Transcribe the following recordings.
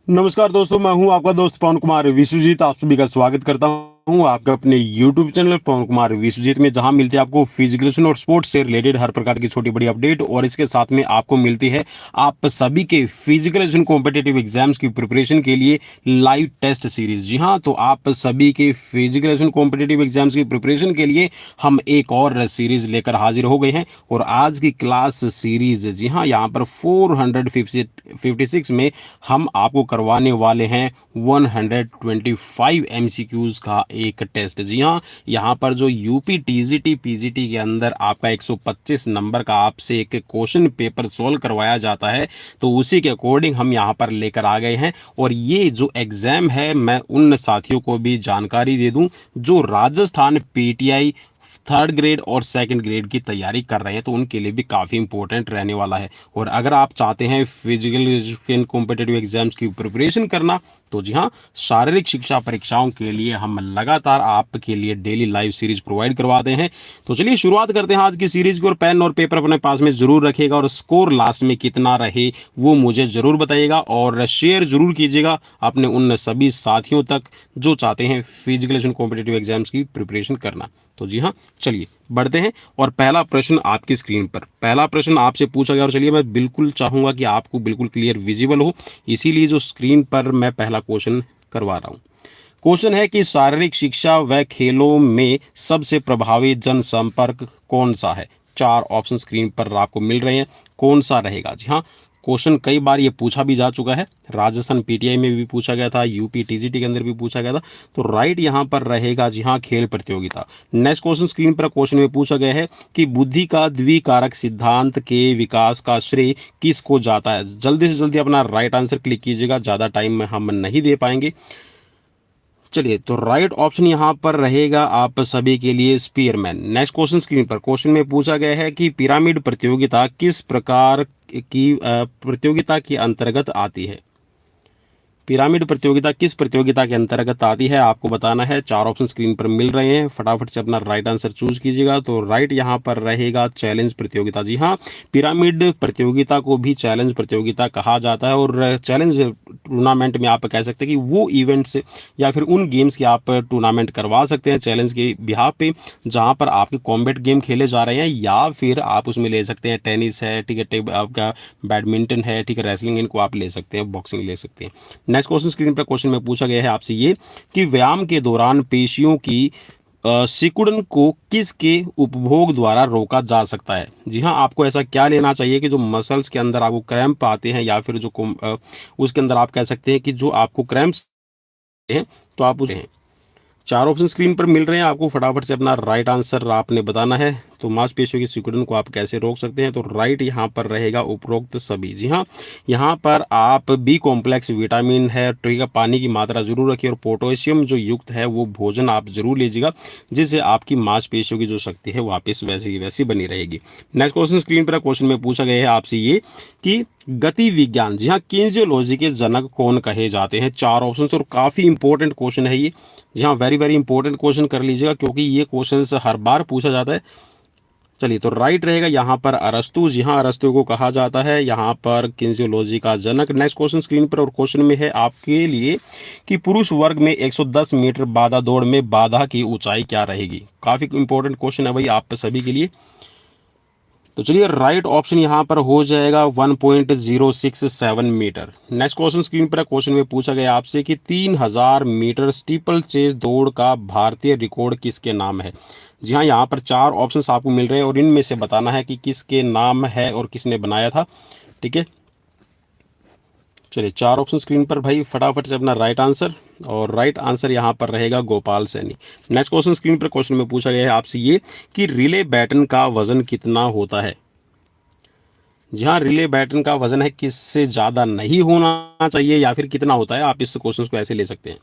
नमस्कार दोस्तों, मैं हूं आपका दोस्त पवन कुमार विश्वजीत। आप सभी का स्वागत करता हूं आपका अपने YouTube चैनल पवन कुमार विश्वजीत में, जहां मिलती है आपको फिजिकलेशन और स्पोर्ट्स से रिलेटेड हर प्रकार की छोटी बड़ी अपडेट। और इसके साथ में आपको मिलती है आप सभी के फिजिकलेशन कॉम्पिटिटिव एग्जाम्स की प्रिपरेशन के लिए लाइव टेस्ट सीरीज। जी हाँ, तो आप सभी के फिजिकलेशन कॉम्पिटिटिव एग्जाम्स की प्रिपरेशन के लिए हम एक और सीरीज लेकर हाजिर हो गए हैं। और आज की क्लास सीरीज, जी हाँ, यहाँ पर 456 में हम आपको करवाने वाले हैं 125 एमसीक्यूज का एक टेस्ट। जी हाँ, यहाँ पर जो यूपी टीजीटी पीजीटी के अंदर आपका 125 नंबर का आपसे एक क्वेश्चन पेपर सोल्व करवाया जाता है, तो उसी के अकॉर्डिंग हम यहाँ पर लेकर आ गए हैं। और ये जो एग्ज़ाम है, मैं उन साथियों को भी जानकारी दे दूं जो राजस्थान पीटीआई थर्ड ग्रेड और सेकंड ग्रेड की तैयारी कर रहे हैं, तो उनके लिए भी काफ़ी इंपॉर्टेंट रहने वाला है। और अगर आप चाहते हैं फिजिकल एजुकेशन कॉम्पिटिटिव एग्जाम्स की प्रिपरेशन करना, तो जी हाँ, शारीरिक शिक्षा परीक्षाओं के लिए हम लगातार आपके लिए डेली लाइव सीरीज प्रोवाइड करवाते हैं। तो चलिए शुरुआत करते हैं आज की सीरीज की। और पेन और पेपर अपने पास में ज़रूर रखिएगा, और स्कोर लास्ट में कितना रहे वो मुझे ज़रूर बताइएगा, और शेयर ज़रूर कीजिएगा अपने उन सभी साथियों तक जो चाहते हैं फिजिकल एजुकेशन कॉम्पिटिटिव एग्जाम्स की प्रिपरेशन करना। तो जी हाँ, चलिए बढ़ते हैं। और पहला प्रश्न आपकी स्क्रीन पर, पहला प्रश्न आपसे पूछा गया, और चलिए मैं बिल्कुल चाहूँगा कि आपको बिल्कुल क्लियर विजिबल हो, इसीलिए जो स्क्रीन पर मैं पहला क्वेश्चन करवा रहा हूँ। क्वेश्चन है कि शारीरिक शिक्षा व खेलों में सबसे प्रभावी जनसंपर्क कौन सा है। चार ऑप्शन स्क्रीन पर आपको मिल रहे हैं, कौन सा रहेगा। जी हाँ, क्वेश्चन कई बार ये पूछा भी जा चुका है, राजस्थान पीटीआई में भी पूछा गया था, यूपी टीजीटी के अंदर भी पूछा गया था। तो राइट यहाँ पर रहेगा, जी हाँ, खेल प्रतियोगिता। नेक्स्ट क्वेश्चन स्क्रीन पर क्वेश्चन में पूछा गया है कि बुद्धि का द्विकारक सिद्धांत के विकास का श्रेय किसको जाता है। जल्दी से जल्दी अपना राइट आंसर क्लिक कीजिएगा, ज़्यादा टाइम में हम नहीं दे पाएंगे। चलिए, तो राइट ऑप्शन यहाँ पर रहेगा आप सभी के लिए स्पीयरमैन। नेक्स्ट क्वेश्चन स्क्रीन पर क्वेश्चन में पूछा गया है कि पिरामिड प्रतियोगिता किस प्रकार की प्रतियोगिता के अंतर्गत आती है। पिरामिड प्रतियोगिता किस प्रतियोगिता के अंतर्गत आती है, आपको बताना है। चार ऑप्शन स्क्रीन पर मिल रहे हैं, फटाफट से अपना राइट आंसर चूज कीजिएगा। तो राइट यहाँ पर रहेगा चैलेंज प्रतियोगिता। जी हाँ, पिरामिड प्रतियोगिता को भी चैलेंज प्रतियोगिता कहा जाता है। और चैलेंज टूर्नामेंट में आप कह सकते हैं कि वो इवेंट्स या फिर उन गेम्स की आप टूर्नामेंट करवा सकते हैं चैलेंज के बिहाफ पे, जहाँ पर आपके कॉम्बैट गेम खेले जा रहे हैं, या फिर आप उसमें ले सकते हैं टेनिस है, ठीक है, आपका बैडमिंटन है, ठीक है, रेसलिंग, इनको आप ले सकते हैं, बॉक्सिंग ले सकते हैं। नेक्स्ट क्वेश्चन स्क्रीन पर क्वेश्चन में पूछा गया है आपसे ये कि व्यायाम के दौरान पेशियों की सिकुड़न को किसके उपभोग द्वारा रोका जा सकता है। जी हाँ, आपको ऐसा क्या लेना चाहिए कि जो मसल्स के अंदर आपको क्रैम्प आते हैं, या फिर जो उसके अंदर आप कह सकते हैं कि जो आपको क्रैम्प्स हैं, तो आप उसे हैं। चार ऑप्शन स्क्रीन पर मिल रहे हैं, आपको फटाफट से अपना राइट आंसर आपने बताना है। तो मांसपेशियों की सिकुड़न को आप कैसे रोक सकते हैं, तो राइट यहाँ पर रहेगा उपरोक्त सभी। जी हाँ, यहाँ पर आप बी कॉम्प्लेक्स विटामिन है, ठीक है, पानी की मात्रा जरूर रखिए, और पोटेशियम जो युक्त है वो भोजन आप जरूर लीजिएगा, जिससे आपकी मांसपेशियों की जो शक्ति है वापस वैसी की वैसी बनी रहेगी। नेक्स्ट क्वेश्चन स्क्रीन पर क्वेश्चन में पूछा गया है आपसे ये कि गति विज्ञान, जी हाँ, किनेसियोलॉजी के जनक कौन कहे जाते हैं। चार ऑप्शन, और काफ़ी इंपॉर्टेंट क्वेश्चन है ये। जी हाँ, वेरी वेरी इंपॉर्टेंट क्वेश्चन कर लीजिएगा, क्योंकि ये क्वेश्चन हर बार पूछा जाता है। चलिए, तो राइट रहेगा यहाँ पर अरस्तु। जी हाँ, अरस्तु को कहा जाता है यहाँ पर किनेसियोलॉजी का जनक। नेक्स्ट क्वेश्चन स्क्रीन पर, और क्वेश्चन में है आपके लिए कि पुरुष वर्ग में 110 मीटर बाधा दौड़ में बाधा की ऊंचाई क्या रहेगी। काफ़ी इंपॉर्टेंट क्वेश्चन है भाई आप सभी के लिए। तो चलिए, राइट ऑप्शन यहाँ पर हो जाएगा 1.067 मीटर। नेक्स्ट क्वेश्चन स्क्रीन पर क्वेश्चन में पूछा गया आपसे कि 3000 मीटर स्टीपल चेज दौड़ का भारतीय रिकॉर्ड किसके नाम है। जी हाँ, यहाँ पर चार ऑप्शंस आपको मिल रहे हैं, और इनमें से बताना है कि किसके नाम है और किसने बनाया था, ठीक है। चलिए, चार ऑप्शन स्क्रीन पर भाई, फटाफट से अपना राइट आंसर, और राइट आंसर यहाँ पर रहेगा Gopal Saini. Next question screen पर क्वेश्चन में पूछा गया है आपसे ये कि रिले बैटन का वजन कितना होता है। जी हाँ, रिले बैटन का वजन है किससे ज़्यादा नहीं होना चाहिए, या फिर कितना होता है, आप इस क्वेश्चन को ऐसे ले सकते हैं।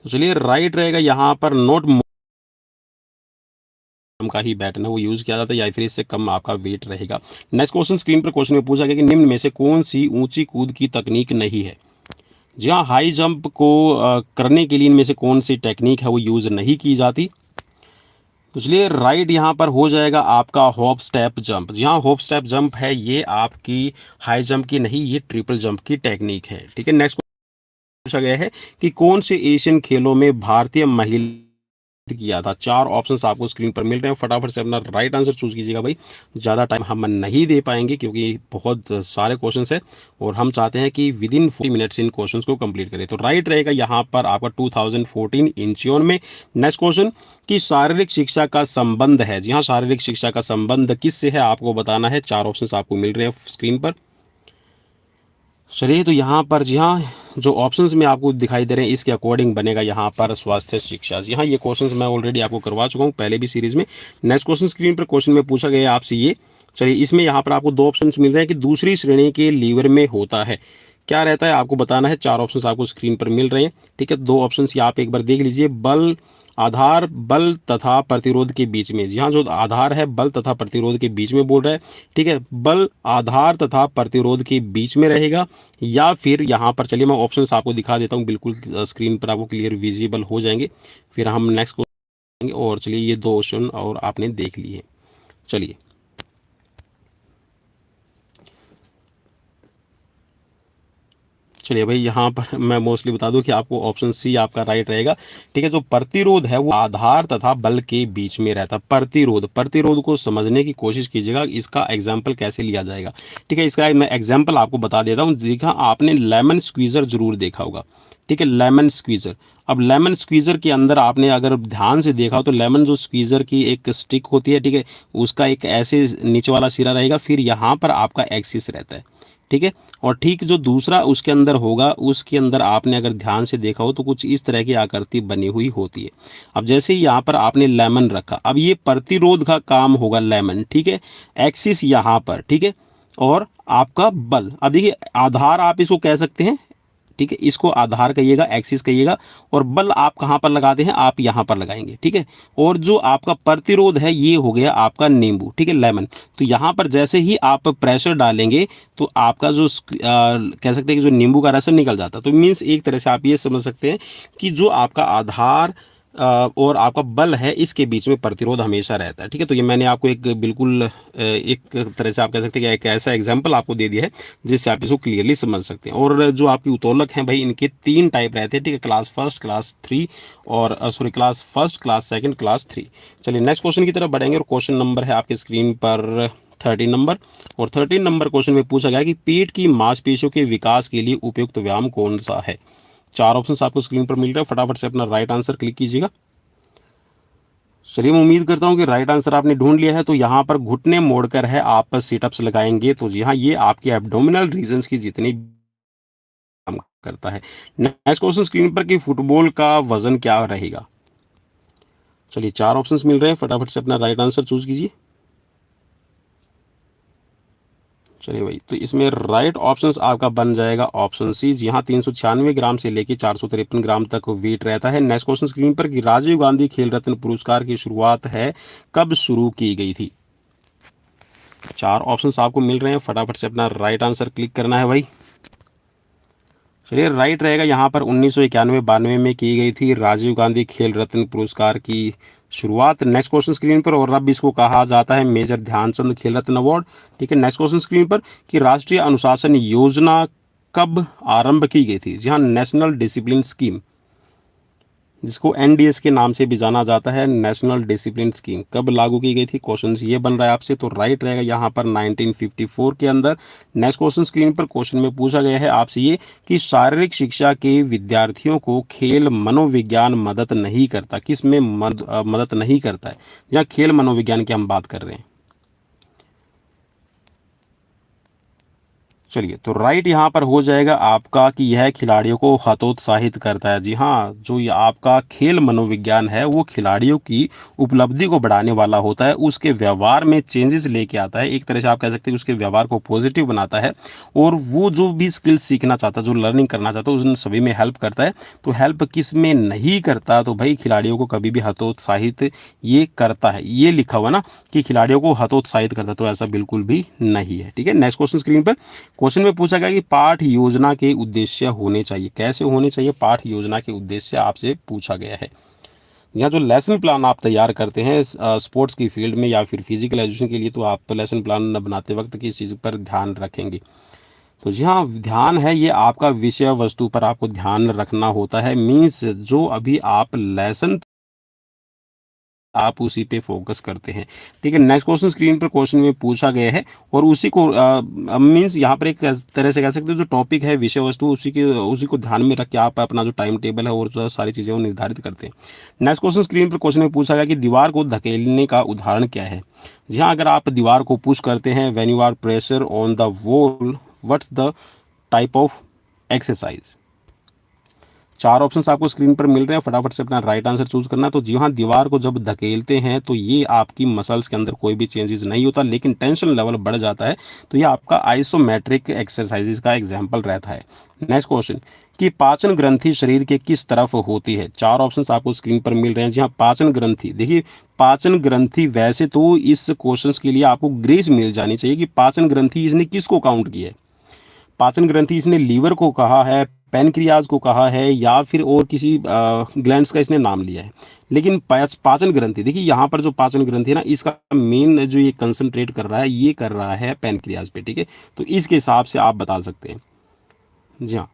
तो चलिए, राइट रहेगा यहाँ पर नोट का ही बैटन है वो यूज किया जाता है, या फिर इससे कम आपका वेट रहेगा। नेक्स्ट क्वेश्चन स्क्रीन पर क्वेश्चन में पूछा गया कि निम्न में से कौन सी ऊंची कूद की तकनीक नहीं है। जी हाँ, हाई जंप को करने के लिए इनमें से कौन सी टेक्निक है वो यूज नहीं की जाती। तो चलिए राइट यहाँ पर हो जाएगा आपका हॉप स्टेप जंप। जी हाँ, हॉप स्टेप जंप है ये आपकी हाई जंप की नहीं, ये ट्रिपल जंप की टेक्निक है। ठीक है, नेक्स्ट पूछा गया है कि कौन से एशियन खेलों में भारतीय महिला किया था। चार ऑप्शंस आपको स्क्रीन पर मिल रहे हैं, फटाफट से अपना राइट आंसर चूज कीजिएगा भाई। ज़्यादा टाइम हम नहीं दे पाएंगे क्योंकि बहुत सारे क्वेश्चंस हैं और हम चाहते हैं कि with in 40 minutes in questions को कंप्लीट करें। तो राइट रहेगा यहाँ पर आपका 2014 इंचियोन में। नेक्स्ट क्वेश्चन कि शारीरिक शिक्षा का संबंध है। जी हाँ, शारीरिक शिक्षा का संबंध किससे है आपको बताना है। चार ऑप्शंस आपको मिल रहे हैं स्क्रीन पर। चलिए तो यहाँ पर जी हाँ, जो ऑप्शंस में आपको दिखाई दे रहे हैं इसके अकॉर्डिंग बनेगा यहाँ पर स्वास्थ्य शिक्षा। जी हाँ, ये क्वेश्चंस मैं ऑलरेडी आपको करवा चुका हूँ पहले भी सीरीज में। नेक्स्ट क्वेश्चन स्क्रीन पर क्वेश्चन में पूछा गया है आपसे ये। चलिए इसमें यहाँ पर आपको दो ऑप्शंस मिल रहे हैं कि दूसरी श्रेणी के लीवर में होता है क्या रहता है आपको बताना है। चार ऑप्शंस आपको स्क्रीन पर मिल रहे हैं। ठीक है, दो ऑप्शंस ये आप एक बार देख लीजिए। बल आधार बल तथा प्रतिरोध के बीच में। जी हाँ, जो आधार है बल तथा प्रतिरोध के बीच में बोल रहा है। ठीक है, बल आधार तथा प्रतिरोध के बीच में रहेगा या फिर यहाँ पर चलिए मैं ऑप्शंस आपको दिखा देता हूँ, बिल्कुल स्क्रीन पर आपको क्लियर विजिबल हो जाएंगे। फिर हम नेक्स्ट क्वेश्चन। और चलिए ये दो ऑप्शन और आपने देख लिए। चलिए चलिए भाई, यहाँ पर मैं मोस्टली बता दूं कि आपको ऑप्शन सी आपका राइट रहेगा। ठीक है, जो प्रतिरोध है वो आधार तथा बल के बीच में रहता है। प्रतिरोध, प्रतिरोध को समझने की कोशिश कीजिएगा, इसका एग्जाम्पल कैसे लिया जाएगा। ठीक है, इसका मैं एग्जाम्पल आपको बता देता हूँ। देखा आपने लेमन स्क्वीज़र जरूर देखा होगा। ठीक है, लेमन स्क्वीज़र। अब लेमन स्क्वीज़र के अंदर आपने अगर ध्यान से देखा हो तो लेमन जो स्क्वीज़र की एक स्टिक होती है, ठीक है, उसका एक ऐसे नीचे वाला सिरा रहेगा, फिर यहाँ पर आपका एक्सिस रहता है। ठीक है, और ठीक जो दूसरा उसके अंदर होगा उसके अंदर आपने अगर ध्यान से देखा हो तो कुछ इस तरह की आकृति बनी हुई होती है। अब जैसे ही यहाँ पर आपने लेमन रखा, अब ये प्रतिरोध का काम होगा लेमन। ठीक है, एक्सिस यहाँ पर। ठीक है, और आपका बल, अब देखिए आधार आप इसको कह सकते हैं। ठीक है, इसको आधार कहिएगा, एक्सिस कहिएगा, और बल आप कहाँ पर लगाते हैं, आप यहाँ पर लगाएंगे। ठीक है, और जो आपका प्रतिरोध है ये हो गया आपका नींबू। ठीक है, लेमन। तो यहाँ पर जैसे ही आप प्रेशर डालेंगे तो आपका जो कह सकते हैं कि जो नींबू का रस निकल जाता है। तो मीन्स एक तरह से आप ये समझ सकते हैं कि जो आपका आधार और आपका बल है इसके बीच में प्रतिरोध हमेशा रहता है। ठीक है, तो ये मैंने आपको एक बिल्कुल एक तरह से आप कह सकते हैं कि एक ऐसा एग्जांपल आपको दे दिया है जिससे आप इसको क्लियरली समझ सकते हैं। और जो आपकी उत्तोलक हैं भाई, इनके तीन टाइप रहते हैं। ठीक है, क्लास फर्स्ट, क्लास थ्री और sorry class first, class second, class three. चलिए नेक्स्ट क्वेश्चन की तरफ बढ़ेंगे और क्वेश्चन नंबर है आपके स्क्रीन पर 13 नंबर। और 13 नंबर क्वेश्चन में पूछा गया कि पेट की मांसपेशियों के विकास के लिए उपयुक्त व्यायाम कौन सा है। चार ऑप्शंस आपको स्क्रीन पर मिल रहे हैं, फटाफट से अपना राइट आंसर क्लिक कीजिएगा। चलिए मैं उम्मीद करता हूँ कि राइट आंसर आपने ढूंढ लिया है। तो यहाँ पर घुटने मोड़कर है आप सीटअप्स लगाएंगे। तो जी हाँ, ये आपके एब्डोमिनल रीजन्स की जितनी काम करता है। नेक्स्ट क्वेश्चन स्क्रीन पर कि फुटबॉल का वजन क्या रहेगा। चलिए चार ऑप्शंस मिल रहे हैं, फटाफट से अपना राइट आंसर चूज कीजिए। चलिए भाई, तो इसमें राइट ऑप्शंस आपका बन जाएगा ऑप्शन सी। जी हाँ, 396 ग्राम से लेकर 453 ग्राम तक वेट रहता है। नेक्स्ट क्वेश्चन स्क्रीन पर कि राजीव गांधी खेल रत्न पुरस्कार की शुरुआत है कब शुरू की गई थी। चार ऑप्शंस आपको मिल रहे हैं, फटाफट से अपना राइट आंसर क्लिक करना है भाई। चलिए राइट रहेगा यहाँ पर 1991-92 में की गई थी राजीव गांधी खेल रत्न पुरस्कार की शुरुआत। नेक्स्ट क्वेश्चन स्क्रीन पर और अब इसको कहा जाता है मेजर ध्यानचंद खेल रत्न अवार्ड। ठीक है, नेक्स्ट क्वेश्चन स्क्रीन पर कि राष्ट्रीय अनुशासन योजना कब आरंभ की गई थी। जी हाँ, नेशनल डिसिप्लिन स्कीम, जिसको एनडीएस के नाम से भी जाना जाता है, नेशनल डिसिप्लिन स्कीम कब लागू की गई थी। क्वेश्चन ये बन रहा है आपसे, तो राइट रहेगा यहाँ पर 1954 के अंदर। नेक्स्ट क्वेश्चन स्क्रीन पर क्वेश्चन में पूछा गया है आपसे ये कि शारीरिक शिक्षा के विद्यार्थियों को खेल मनोविज्ञान मदद नहीं करता, किस में मदद नहीं करता है। यहाँ खेल मनोविज्ञान की हम बात कर रहे हैं। चलिए तो राइट यहाँ पर हो जाएगा आपका कि यह खिलाड़ियों को हतोत्साहित करता है। जी हाँ, जो ये आपका खेल मनोविज्ञान है वो खिलाड़ियों की उपलब्धि को बढ़ाने वाला होता है, उसके व्यवहार में चेंजेस लेके आता है। एक तरह से आप कह सकते हैं कि उसके व्यवहार को पॉजिटिव बनाता है और वो जो भी स्किल सीखना चाहता है, जो लर्निंग करना चाहता है, उन सभी में हेल्प करता है। तो हेल्प किस में नहीं करता, तो भाई खिलाड़ियों को कभी भी हतोत्साहित ये करता है। ये लिखा हुआ ना कि खिलाड़ियों को हतोत्साहित करता है, तो ऐसा बिल्कुल भी नहीं है। ठीक है, नेक्स्ट क्वेश्चन स्क्रीन पर क्वेश्चन में पूछा गया कि पाठ योजना के उद्देश्य होने चाहिए, कैसे होने चाहिए पाठ योजना के उद्देश्य आपसे पूछा गया है। यहाँ जो लेसन प्लान आप तैयार करते हैं स्पोर्ट्स की फील्ड में या फिर फिजिकल एजुकेशन के लिए, तो आप लेसन प्लान बनाते वक्त किस चीज़ पर ध्यान रखेंगे? तो जी हाँ, ध्यान है ये आपका विषय वस्तु पर आपको ध्यान रखना होता है। मीन्स जो अभी आप लेसन आप उसी पे फोकस करते हैं। ठीक है, नेक्स्ट क्वेश्चन स्क्रीन पर क्वेश्चन में पूछा गया है और उसी को मीन्स यहाँ पर एक तरह से कह सकते हो जो टॉपिक है विषय वस्तु उसी को ध्यान में रख के आप अपना जो टाइम टेबल है और जो सारी चीज़ें वो निर्धारित करते हैं। नेक्स्ट क्वेश्चन स्क्रीन पर क्वेश्चन में पूछा गया कि दीवार को धकेलने का उदाहरण क्या है? जी हाँ, अगर आप दीवार को पुश करते हैं when you are pressure on the wall, what's the type of exercise? चार ऑप्शंस आपको स्क्रीन पर मिल रहे हैं, फटाफट से अपना राइट आंसर चूज करना है। तो जी हाँ, दीवार को जब धकेलते हैं तो ये आपकी मसल्स के अंदर कोई भी चेंजेस नहीं होता, लेकिन टेंशन लेवल बढ़ जाता है। तो ये आपका आइसोमेट्रिक एक्सरसाइजेज का एग्जाम्पल रहता है। नेक्स्ट क्वेश्चन कि पाचन ग्रंथि शरीर के किस तरफ होती है? चार ऑप्शंस आपको स्क्रीन पर मिल रहे हैं। जी हाँ, पाचन ग्रंथि, देखिए पाचन ग्रंथि, वैसे तो इस क्वेश्चन के लिए आपको ग्रेस मिल जानी चाहिए कि पाचन ग्रंथि इसने किसको काउंट किया है। पाचन ग्रंथि इसने लीवर को कहा है, पैनक्रियाज को कहा है, या फिर और किसी ग्लैंड्स का इसने नाम लिया है। लेकिन पाचन ग्रंथि, देखिए यहाँ पर जो पाचन ग्रंथि है ना, इसका मेन जो ये कंसंट्रेट कर रहा है, ये कर रहा है पैनक्रियाज पे। ठीक है, तो इसके हिसाब से आप बता सकते हैं। जी हाँ,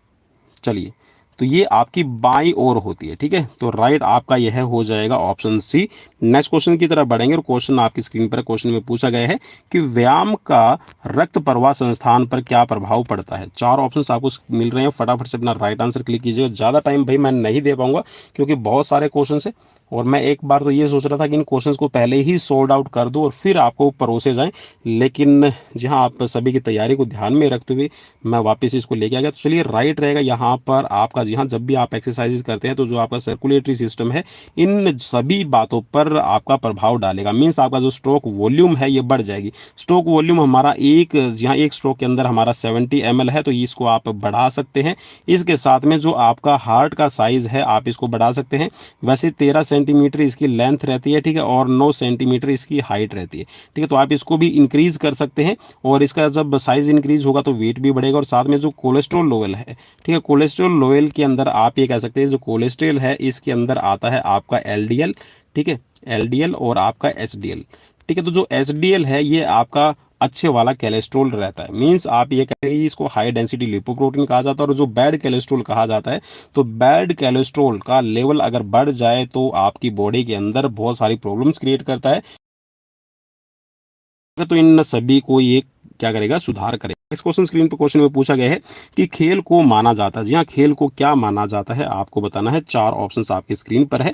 चलिए, तो ये आपकी बाई ओर होती है। ठीक है, तो राइट आपका यह हो जाएगा ऑप्शन सी। नेक्स्ट क्वेश्चन की तरफ बढ़ेंगे और क्वेश्चन आपकी स्क्रीन पर क्वेश्चन में पूछा गया है कि व्यायाम का रक्त प्रवाह संस्थान पर क्या प्रभाव पड़ता है? चार ऑप्शंस आपको मिल रहे हैं, फटाफट से अपना राइट आंसर क्लिक कीजिएगा। ज़्यादा टाइम भाई मैं नहीं दे पाऊंगा क्योंकि बहुत सारे क्वेश्चन है और मैं एक बार तो ये सोच रहा था कि इन क्वेश्चंस को पहले ही सोल्ड आउट कर दूं और फिर आपको परोसे जाएं, लेकिन जहां आप सभी की तैयारी को ध्यान में रखते हुए मैं वापस इसको लेके आ गया। तो चलिए, राइट रहेगा यहाँ पर आपका। जी हाँ, जब भी आप एक्सरसाइज करते हैं तो जो आपका सर्कुलेटरी सिस्टम है, इन सभी बातों पर आपका प्रभाव डालेगा। मीन्स आपका जो स्ट्रोक वॉल्यूम है ये बढ़ जाएगी। स्ट्रोक वॉल्यूम हमारा एक स्ट्रोक के अंदर हमारा 70 ml है, तो इसको आप बढ़ा सकते हैं। इसके साथ में जो आपका हार्ट का साइज है आप इसको बढ़ा सकते हैं। वैसे 13 सेंटीमीटर इसकी लेंथ रहती है, ठीक है, और 9 सेंटीमीटर इसकी हाइट रहती है। ठीक है, तो आप इसको भी इंक्रीज कर सकते हैं और इसका जब साइज इंक्रीज होगा तो वेट भी बढ़ेगा। और साथ में जो कोलेस्ट्रॉल लेवल है, ठीक है, कोलेस्ट्रॉल लेवल के अंदर आप ये कह सकते हैं जो कोलेस्ट्रॉल है इसके अंदर आता है आपका एलडीएल। ठीक है, एलडीएल और आपका एचडीएल। ठीक है, तो जो एचडीएल है ये आपका अच्छे वाला कोलेस्ट्रॉल रहता है। मींस आप ये कहेंगे इसको हाई डेंसिटी लिपोप्रोटीन कहा जाता है। और जो बैड कोलेस्ट्रॉल कहा जाता है, तो बैड कोलेस्ट्रॉल का लेवल अगर बढ़ जाए तो आपकी बॉडी के अंदर बहुत सारी प्रॉब्लम्स क्रिएट करता है। तो इन सभी को ये क्या करेगा, सुधार करेगा। इस क्वेश्चन स्क्रीन पर क्वेश्चन में पूछा गया है कि खेल को माना जाता है। जी हाँ, खेल को क्या माना जाता है आपको बताना है। चार ऑप्शंस आपकी स्क्रीन पर है।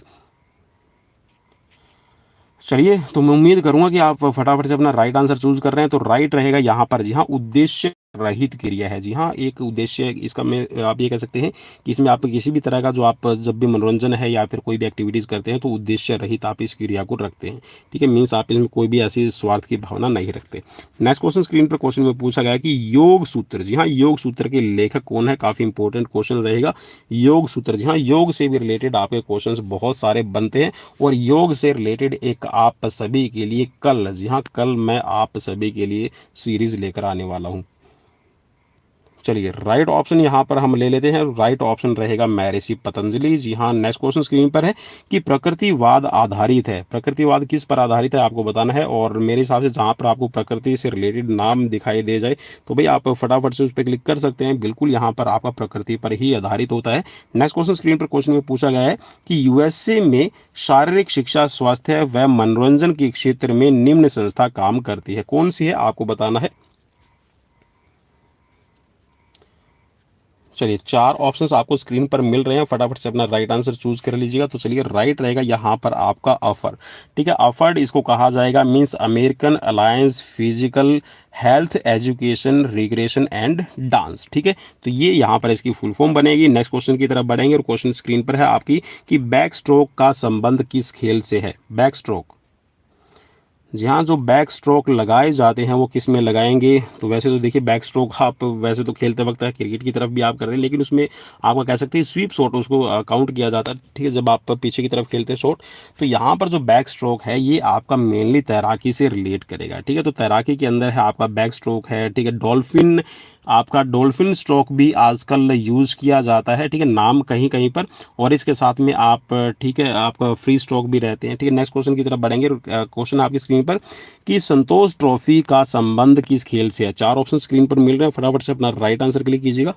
चलिए, तो मैं उम्मीद करूंगा कि आप फटाफट से अपना राइट आंसर चूज कर रहे हैं। तो राइट रहेगा यहाँ पर। जी हाँ, उद्देश्य रहित क्रिया है। जी हाँ, एक उद्देश्य इसका में आप ये कह सकते हैं कि इसमें आप किसी भी तरह का जो आप जब भी मनोरंजन है या फिर कोई भी एक्टिविटीज़ करते हैं तो उद्देश्य रहित आप इस क्रिया को रखते हैं। ठीक है, मीन्स आप इसमें कोई भी ऐसी स्वार्थ की भावना नहीं रखते। नेक्स्ट क्वेश्चन स्क्रीन पर क्वेश्चन में पूछा गया कि योग सूत्र। जी हाँ, योग सूत्र के लेखक कौन है? काफ़ी इंपॉर्टेंट क्वेश्चन रहेगा योग सूत्र। जी हाँ, योग से भी रिलेटेड आपके क्वेश्चन बहुत सारे बनते हैं और योग से रिलेटेड एक आप सभी के लिए कल, जी हाँ, कल मैं आप सभी के लिए सीरीज लेकर आने वाला हूँ। चलिए, राइट ऑप्शन यहाँ पर हम ले लेते हैं। राइट ऑप्शन रहेगा महर्षि पतंजलि। जी हाँ, नेक्स्ट क्वेश्चन स्क्रीन पर है कि प्रकृतिवाद आधारित है। प्रकृतिवाद किस पर आधारित है आपको बताना है। और मेरे हिसाब से जहाँ पर आपको प्रकृति से रिलेटेड नाम दिखाई दे जाए तो भाई आप फटाफट से उस पर क्लिक कर सकते हैं। बिल्कुल यहाँ पर आपका प्रकृति पर ही आधारित होता है। नेक्स्ट क्वेश्चन स्क्रीन पर क्वेश्चन में पूछा गया है कि यूएसए में शारीरिक शिक्षा, स्वास्थ्य व मनोरंजन के क्षेत्र में निम्न संस्था काम करती है। कौन सी है आपको बताना है। चलिए, चार ऑप्शंस आपको स्क्रीन पर मिल रहे हैं, फटाफट से अपना राइट आंसर चूज कर लीजिएगा। तो चलिए, राइट रहेगा यहाँ पर आपका अफर। ठीक है, अफर्ड इसको कहा जाएगा, means American alliance physical health education recreation and dance. ठीक है, तो ये यहाँ पर इसकी फुल फॉर्म बनेगी। नेक्स्ट क्वेश्चन की तरफ बढ़ेंगे और क्वेश्चन स्क्रीन पर है आपकी कि बैक स्ट्रोक का संबंध किस खेल से है। बैक स्ट्रोक, जी हाँ, जो बैक स्ट्रोक लगाए जाते हैं वो किस में लगाएँगे? तो वैसे तो देखिए बैक स्ट्रोक आप वैसे तो खेलते वक़्त क्रिकेट की तरफ भी आप करते हैं, लेकिन उसमें आपका कह सकते हैं स्वीप शॉट उसको काउंट किया जाता है, ठीक है? जब आप पीछे की तरफ खेलते हैं शॉट, तो यहाँ पर जो बैक स्ट्रोक है ये आपका मेनली तैराकी से रिलेट करेगा, ठीक है? तो तैराकी के अंदर है आपका बैक स्ट्रोक है, ठीक है? डॉल्फ़िन आपका डॉल्फ़िन स्ट्रोक भी आजकल यूज़ किया जाता है, ठीक है? नाम कहीं-कहीं पर, और इसके साथ में आप ठीक है, आपका फ्री स्ट्रोक भी रहते हैं, ठीक है? नेक्स्ट क्वेश्चन की तरफ बढ़ेंगे। क्वेश्चन आपकी स्क्रीन पर कि संतोष ट्रॉफी का संबंध किस खेल से है? 4 ऑप्शन स्क्रीन पर मिल रहे हैं, फटाफट से अपना राइट आंसर क्लिक कीजिएगा।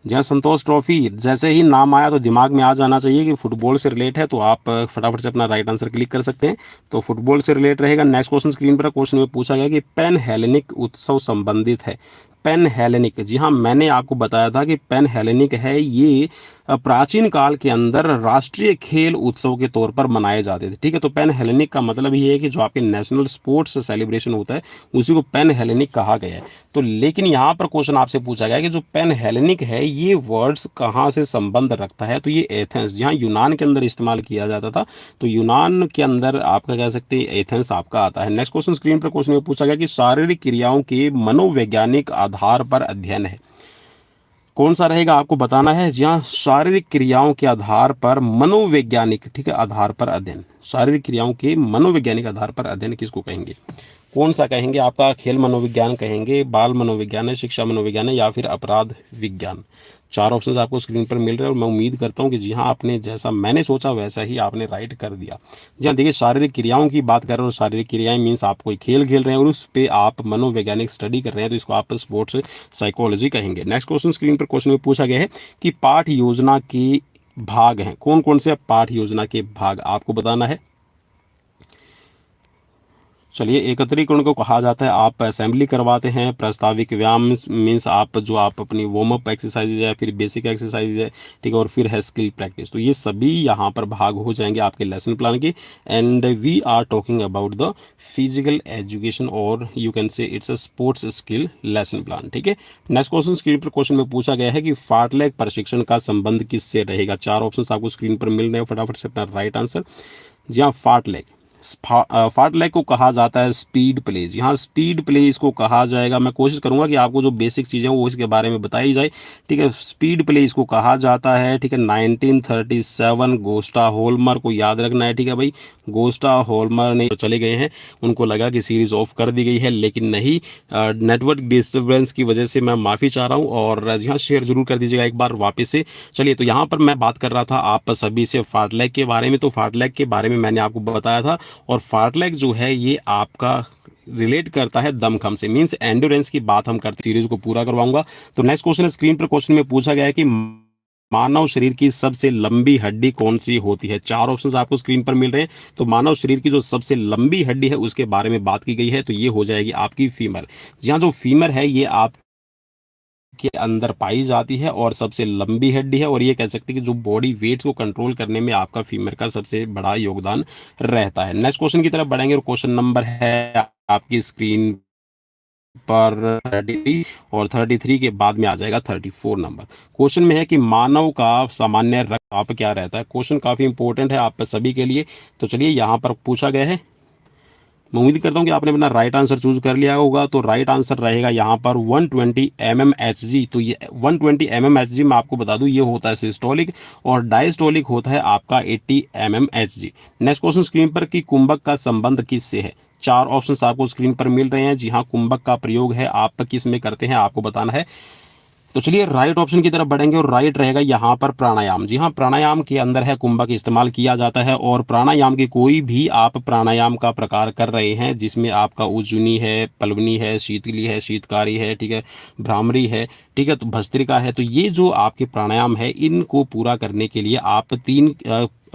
जहाँ संतोष ट्रॉफी जैसे ही नाम आया तो दिमाग में आ जाना चाहिए कि फुटबॉल से रिलेट है, तो आप फटाफट से अपना राइट आंसर क्लिक कर सकते हैं। तो फुटबॉल से रिलेट रहेगा। नेक्स्ट क्वेश्चन स्क्रीन पर क्वेश्चन में पूछा गया कि पैन हेलेनिक उत्सव संबंधित है। पैन हेलेनिक, जी हाँ, मैंने आपको बताया था कि पैन हेलेनिक है ये प्राचीन काल के अंदर राष्ट्रीय खेल उत्सव के तौर पर मनाए जाते थे, ठीक है? तो पैन हेलेनिक का मतलब ये है कि जो आपके नेशनल स्पोर्ट्स सेलिब्रेशन होता है उसी को पैन हेलेनिक कहा गया है। तो लेकिन यहाँ पर क्वेश्चन आपसे पूछा गया कि जो पैन हेलेनिक है ये वर्ड्स कहाँ से संबंध रखता है? तो ये एथेंस, जहाँ यूनान के अंदर इस्तेमाल किया जाता था, तो यूनान के अंदर आपका कह सकते हैं एथेंस आपका आता है। नेक्स्ट क्वेश्चन स्क्रीन पर क्वेश्चन में पूछा गया कि शारीरिक क्रियाओं के मनोवैज्ञानिक आधार पर अध्ययन है। कौन सा रहेगा आपको बताना है। जी हाँ, शारीरिक क्रियाओं के आधार पर मनोवैज्ञानिक, ठीक है, आधार पर अध्ययन। शारीरिक क्रियाओं के मनोवैज्ञानिक आधार पर अध्ययन किसको कहेंगे? कौन सा कहेंगे? आपका खेल मनोविज्ञान कहेंगे, बाल मनोविज्ञान है, शिक्षा मनोविज्ञान है, या फिर अपराध विज्ञान? 4 ऑप्शंस आपको स्क्रीन पर मिल रहे हैं और मैं उम्मीद करता हूँ कि जी हाँ, आपने जैसा मैंने सोचा वैसा ही आपने राइट कर दिया। जी हाँ, देखिए शारीरिक क्रियाओं की बात कर रहे हो, शारीरिक क्रियाएं मीन्स आप कोई खेल खेल रहे हैं और उस पे आप मनोवैज्ञानिक स्टडी कर रहे हैं, तो इसको आप स्पोर्ट्स साइकोलॉजी कहेंगे। नेक्स्ट क्वेश्चन स्क्रीन पर क्वेश्चन में पूछा गया है कि पाठ योजना के भाग हैं। कौन कौन से पाठ योजना के भाग आपको बताना है। चलिए, एकत्रीकरण को कहा जाता है आप असेंबली करवाते हैं। प्रस्ताविक व्यायाम मीन्स आप जो आप अपनी वार्म अप एक्सरसाइज है, फिर बेसिक एक्सरसाइज है, ठीक है, और फिर है स्किल प्रैक्टिस। तो ये सभी यहाँ पर भाग हो जाएंगे आपके लेसन प्लान के। And we are talking about the physical education, और you can say it's a sports skill lesson plan, ठीक है। नेक्स्ट क्वेश्चन स्क्रीन पर क्वेश्चन में पूछा गया है कि फार्टलैग प्रशिक्षण का संबंध किससे रहेगा। 4 ऑप्शन आपको स्क्रीन पर मिल रहे हैं, फटाफट से अपना राइट आंसर। जी हाँ, फार्टलैग, फार्टलैग को कहा जाता है स्पीड प्लेज। यहाँ स्पीड प्ले इसको कहा जाएगा। मैं कोशिश करूंगा कि आपको जो बेसिक चीज़ें हैं वो इसके बारे में बताई जाए, ठीक है। स्पीड प्ले इसको कहा जाता है, ठीक है। 1937 गोस्टा होल्मर को याद रखना है, ठीक है भाई। गोस्टा होल्मर ने चले गए हैं, उनको लगा कि सीरीज ऑफ कर दी गई है, लेकिन नहीं, नेटवर्क डिस्टर्बेंस की वजह से मैं माफ़ी चाह रहा हूँ। और यहाँ शेयर जरूर कर दीजिएगा एक बार वापस से। चलिए, तो यहाँ पर मैं बात कर रहा था आप सभी से फार्टलैग के बारे में। तो फार्टलैग के बारे में मैंने आपको बताया था, और फार्टलैग जो है ये आपका रिलेट करता है दमखम से, मींस एंड्योरेंस की बात हम करते सीरीज को पूरा करवाऊंगा। तो नेक्स्ट क्वेश्चन स्क्रीन पर क्वेश्चन में पूछा गया है कि मानव शरीर की सबसे लंबी हड्डी कौन सी होती है। 4 ऑप्शंस आपको स्क्रीन पर मिल रहे हैं। तो मानव शरीर की जो सबसे लंबी हड्डी है उसके बारे में बात की गई है, तो ये हो जाएगी आपकी फीमर। जी हाँ, जो फीमर है ये आप के अंदर पाई जाती है और सबसे लंबी हड्डी है, और ये कह सकते हैं कि जो बॉडी वेट्स को कंट्रोल करने में आपका फीमर का सबसे बड़ा योगदान रहता है। नेक्स्ट क्वेश्चन की तरफ बढ़ेंगे और क्वेश्चन नंबर है आपकी स्क्रीन पर 33, और 33 के बाद में आ जाएगा 34 नंबर। क्वेश्चन में है कि मानव का सामान्य रक्तचाप क्या रहता है। क्वेश्चन काफी इंपॉर्टेंट है आप सभी के लिए। तो चलिए, यहाँ पर पूछा गया है, मैं उम्मीद करता हूँ कि आपने अपना राइट आंसर चूज कर लिया होगा। तो राइट आंसर रहेगा यहाँ पर 120 mmHg। तो ये 120 mmHg मैं आपको बता दूँ ये होता है सिस्टोलिक, और डायस्टोलिक होता है आपका 80 mmHg। नेक्स्ट क्वेश्चन स्क्रीन पर कि कुंभक का संबंध किससे है। 4 ऑप्शंस आपको स्क्रीन पर मिल रहे हैं। जी हाँ, कुंभक का प्रयोग है आप किस में करते हैं आपको बताना है। तो चलिए, राइट ऑप्शन की तरफ बढ़ेंगे और राइट रहेगा यहाँ पर प्राणायाम। जी हाँ, प्राणायाम के अंदर है कुंभक इस्तेमाल किया जाता है। और प्राणायाम की कोई भी आप प्राणायाम का प्रकार कर रहे हैं जिसमें आपका उज्जनी है, पल्वनी है, शीतली है, शीतकारी है, ठीक है, भ्रामरी है, ठीक है, तो भस्त्रिका है। तो ये जो आपके प्राणायाम है इनको पूरा करने के लिए आप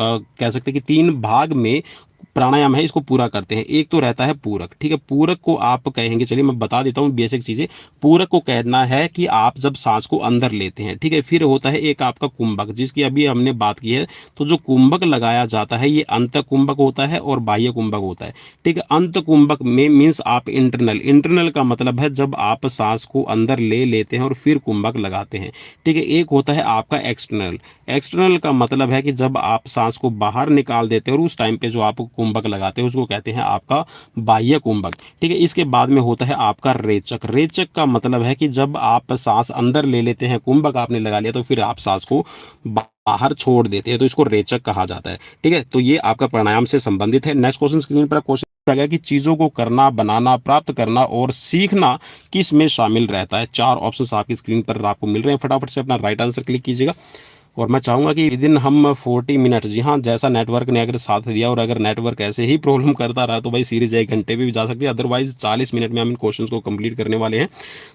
कह सकते हैं कि 3 भाग में प्राणायाम है इसको पूरा करते हैं। एक तो रहता है पूरक, ठीक है। पूरक को आप कहेंगे, चलिए मैं बता देता हूँ बेसिक चीजें। पूरक को कहना है कि आप जब सांस को अंदर लेते हैं, ठीक है। फिर होता है एक आपका कुंभक जिसकी अभी हमने बात की है। तो जो कुंभक लगाया जाता है ये अंत कुंभक होता है और बाह्य कुंभक होता है, ठीक है। अंत कुंभक में मीन्स आप इंटरनल का मतलब है जब आप सांस को अंदर ले लेते हैं और फिर कुंभक लगाते हैं, ठीक है। एक होता है आपका एक्सटर्नल का मतलब है कि जब आप सांस को बाहर निकाल देते हैं और उस टाइम पे जो आप कुंभक लगाते हैं उसको कहते हैं आपका बाह्य कुंभक। ठीक है, इसके बाद में होता है आपका रेचक। रेचक का मतलब है कि जब आप सांस अंदर ले लेते हैं, कुंभक आपने लगा लिया, तो फिर आप सांस को बाहर छोड़ देते हैं, तो इसको रेचक कहा जाता है। ठीक है, तो ये आपका प्राणायाम से संबंधित है। नेक्स्ट क्वेश्चन स्क्रीन पर क्वेश्चन आ गया कि चीजों को करना, बनाना, प्राप्त करना और सीखना किस में शामिल रहता है। 4 ऑप्शंस आपकी स्क्रीन पर आपको मिल रहे हैं, फटाफट से अपना राइट आंसर क्लिक कीजिएगा। और मैं चाहूँगा कि विदिन हम 40 मिनट, जी हाँ, जैसा नेटवर्क ने अगर साथ दिया और अगर नेटवर्क ऐसे ही प्रॉब्लम करता रहा तो भाई सीरीज 1 घंटे भी जा सकती है, अदरवाइज 40 मिनट में हम इन क्वेश्चंस को कंप्लीट करने वाले हैं।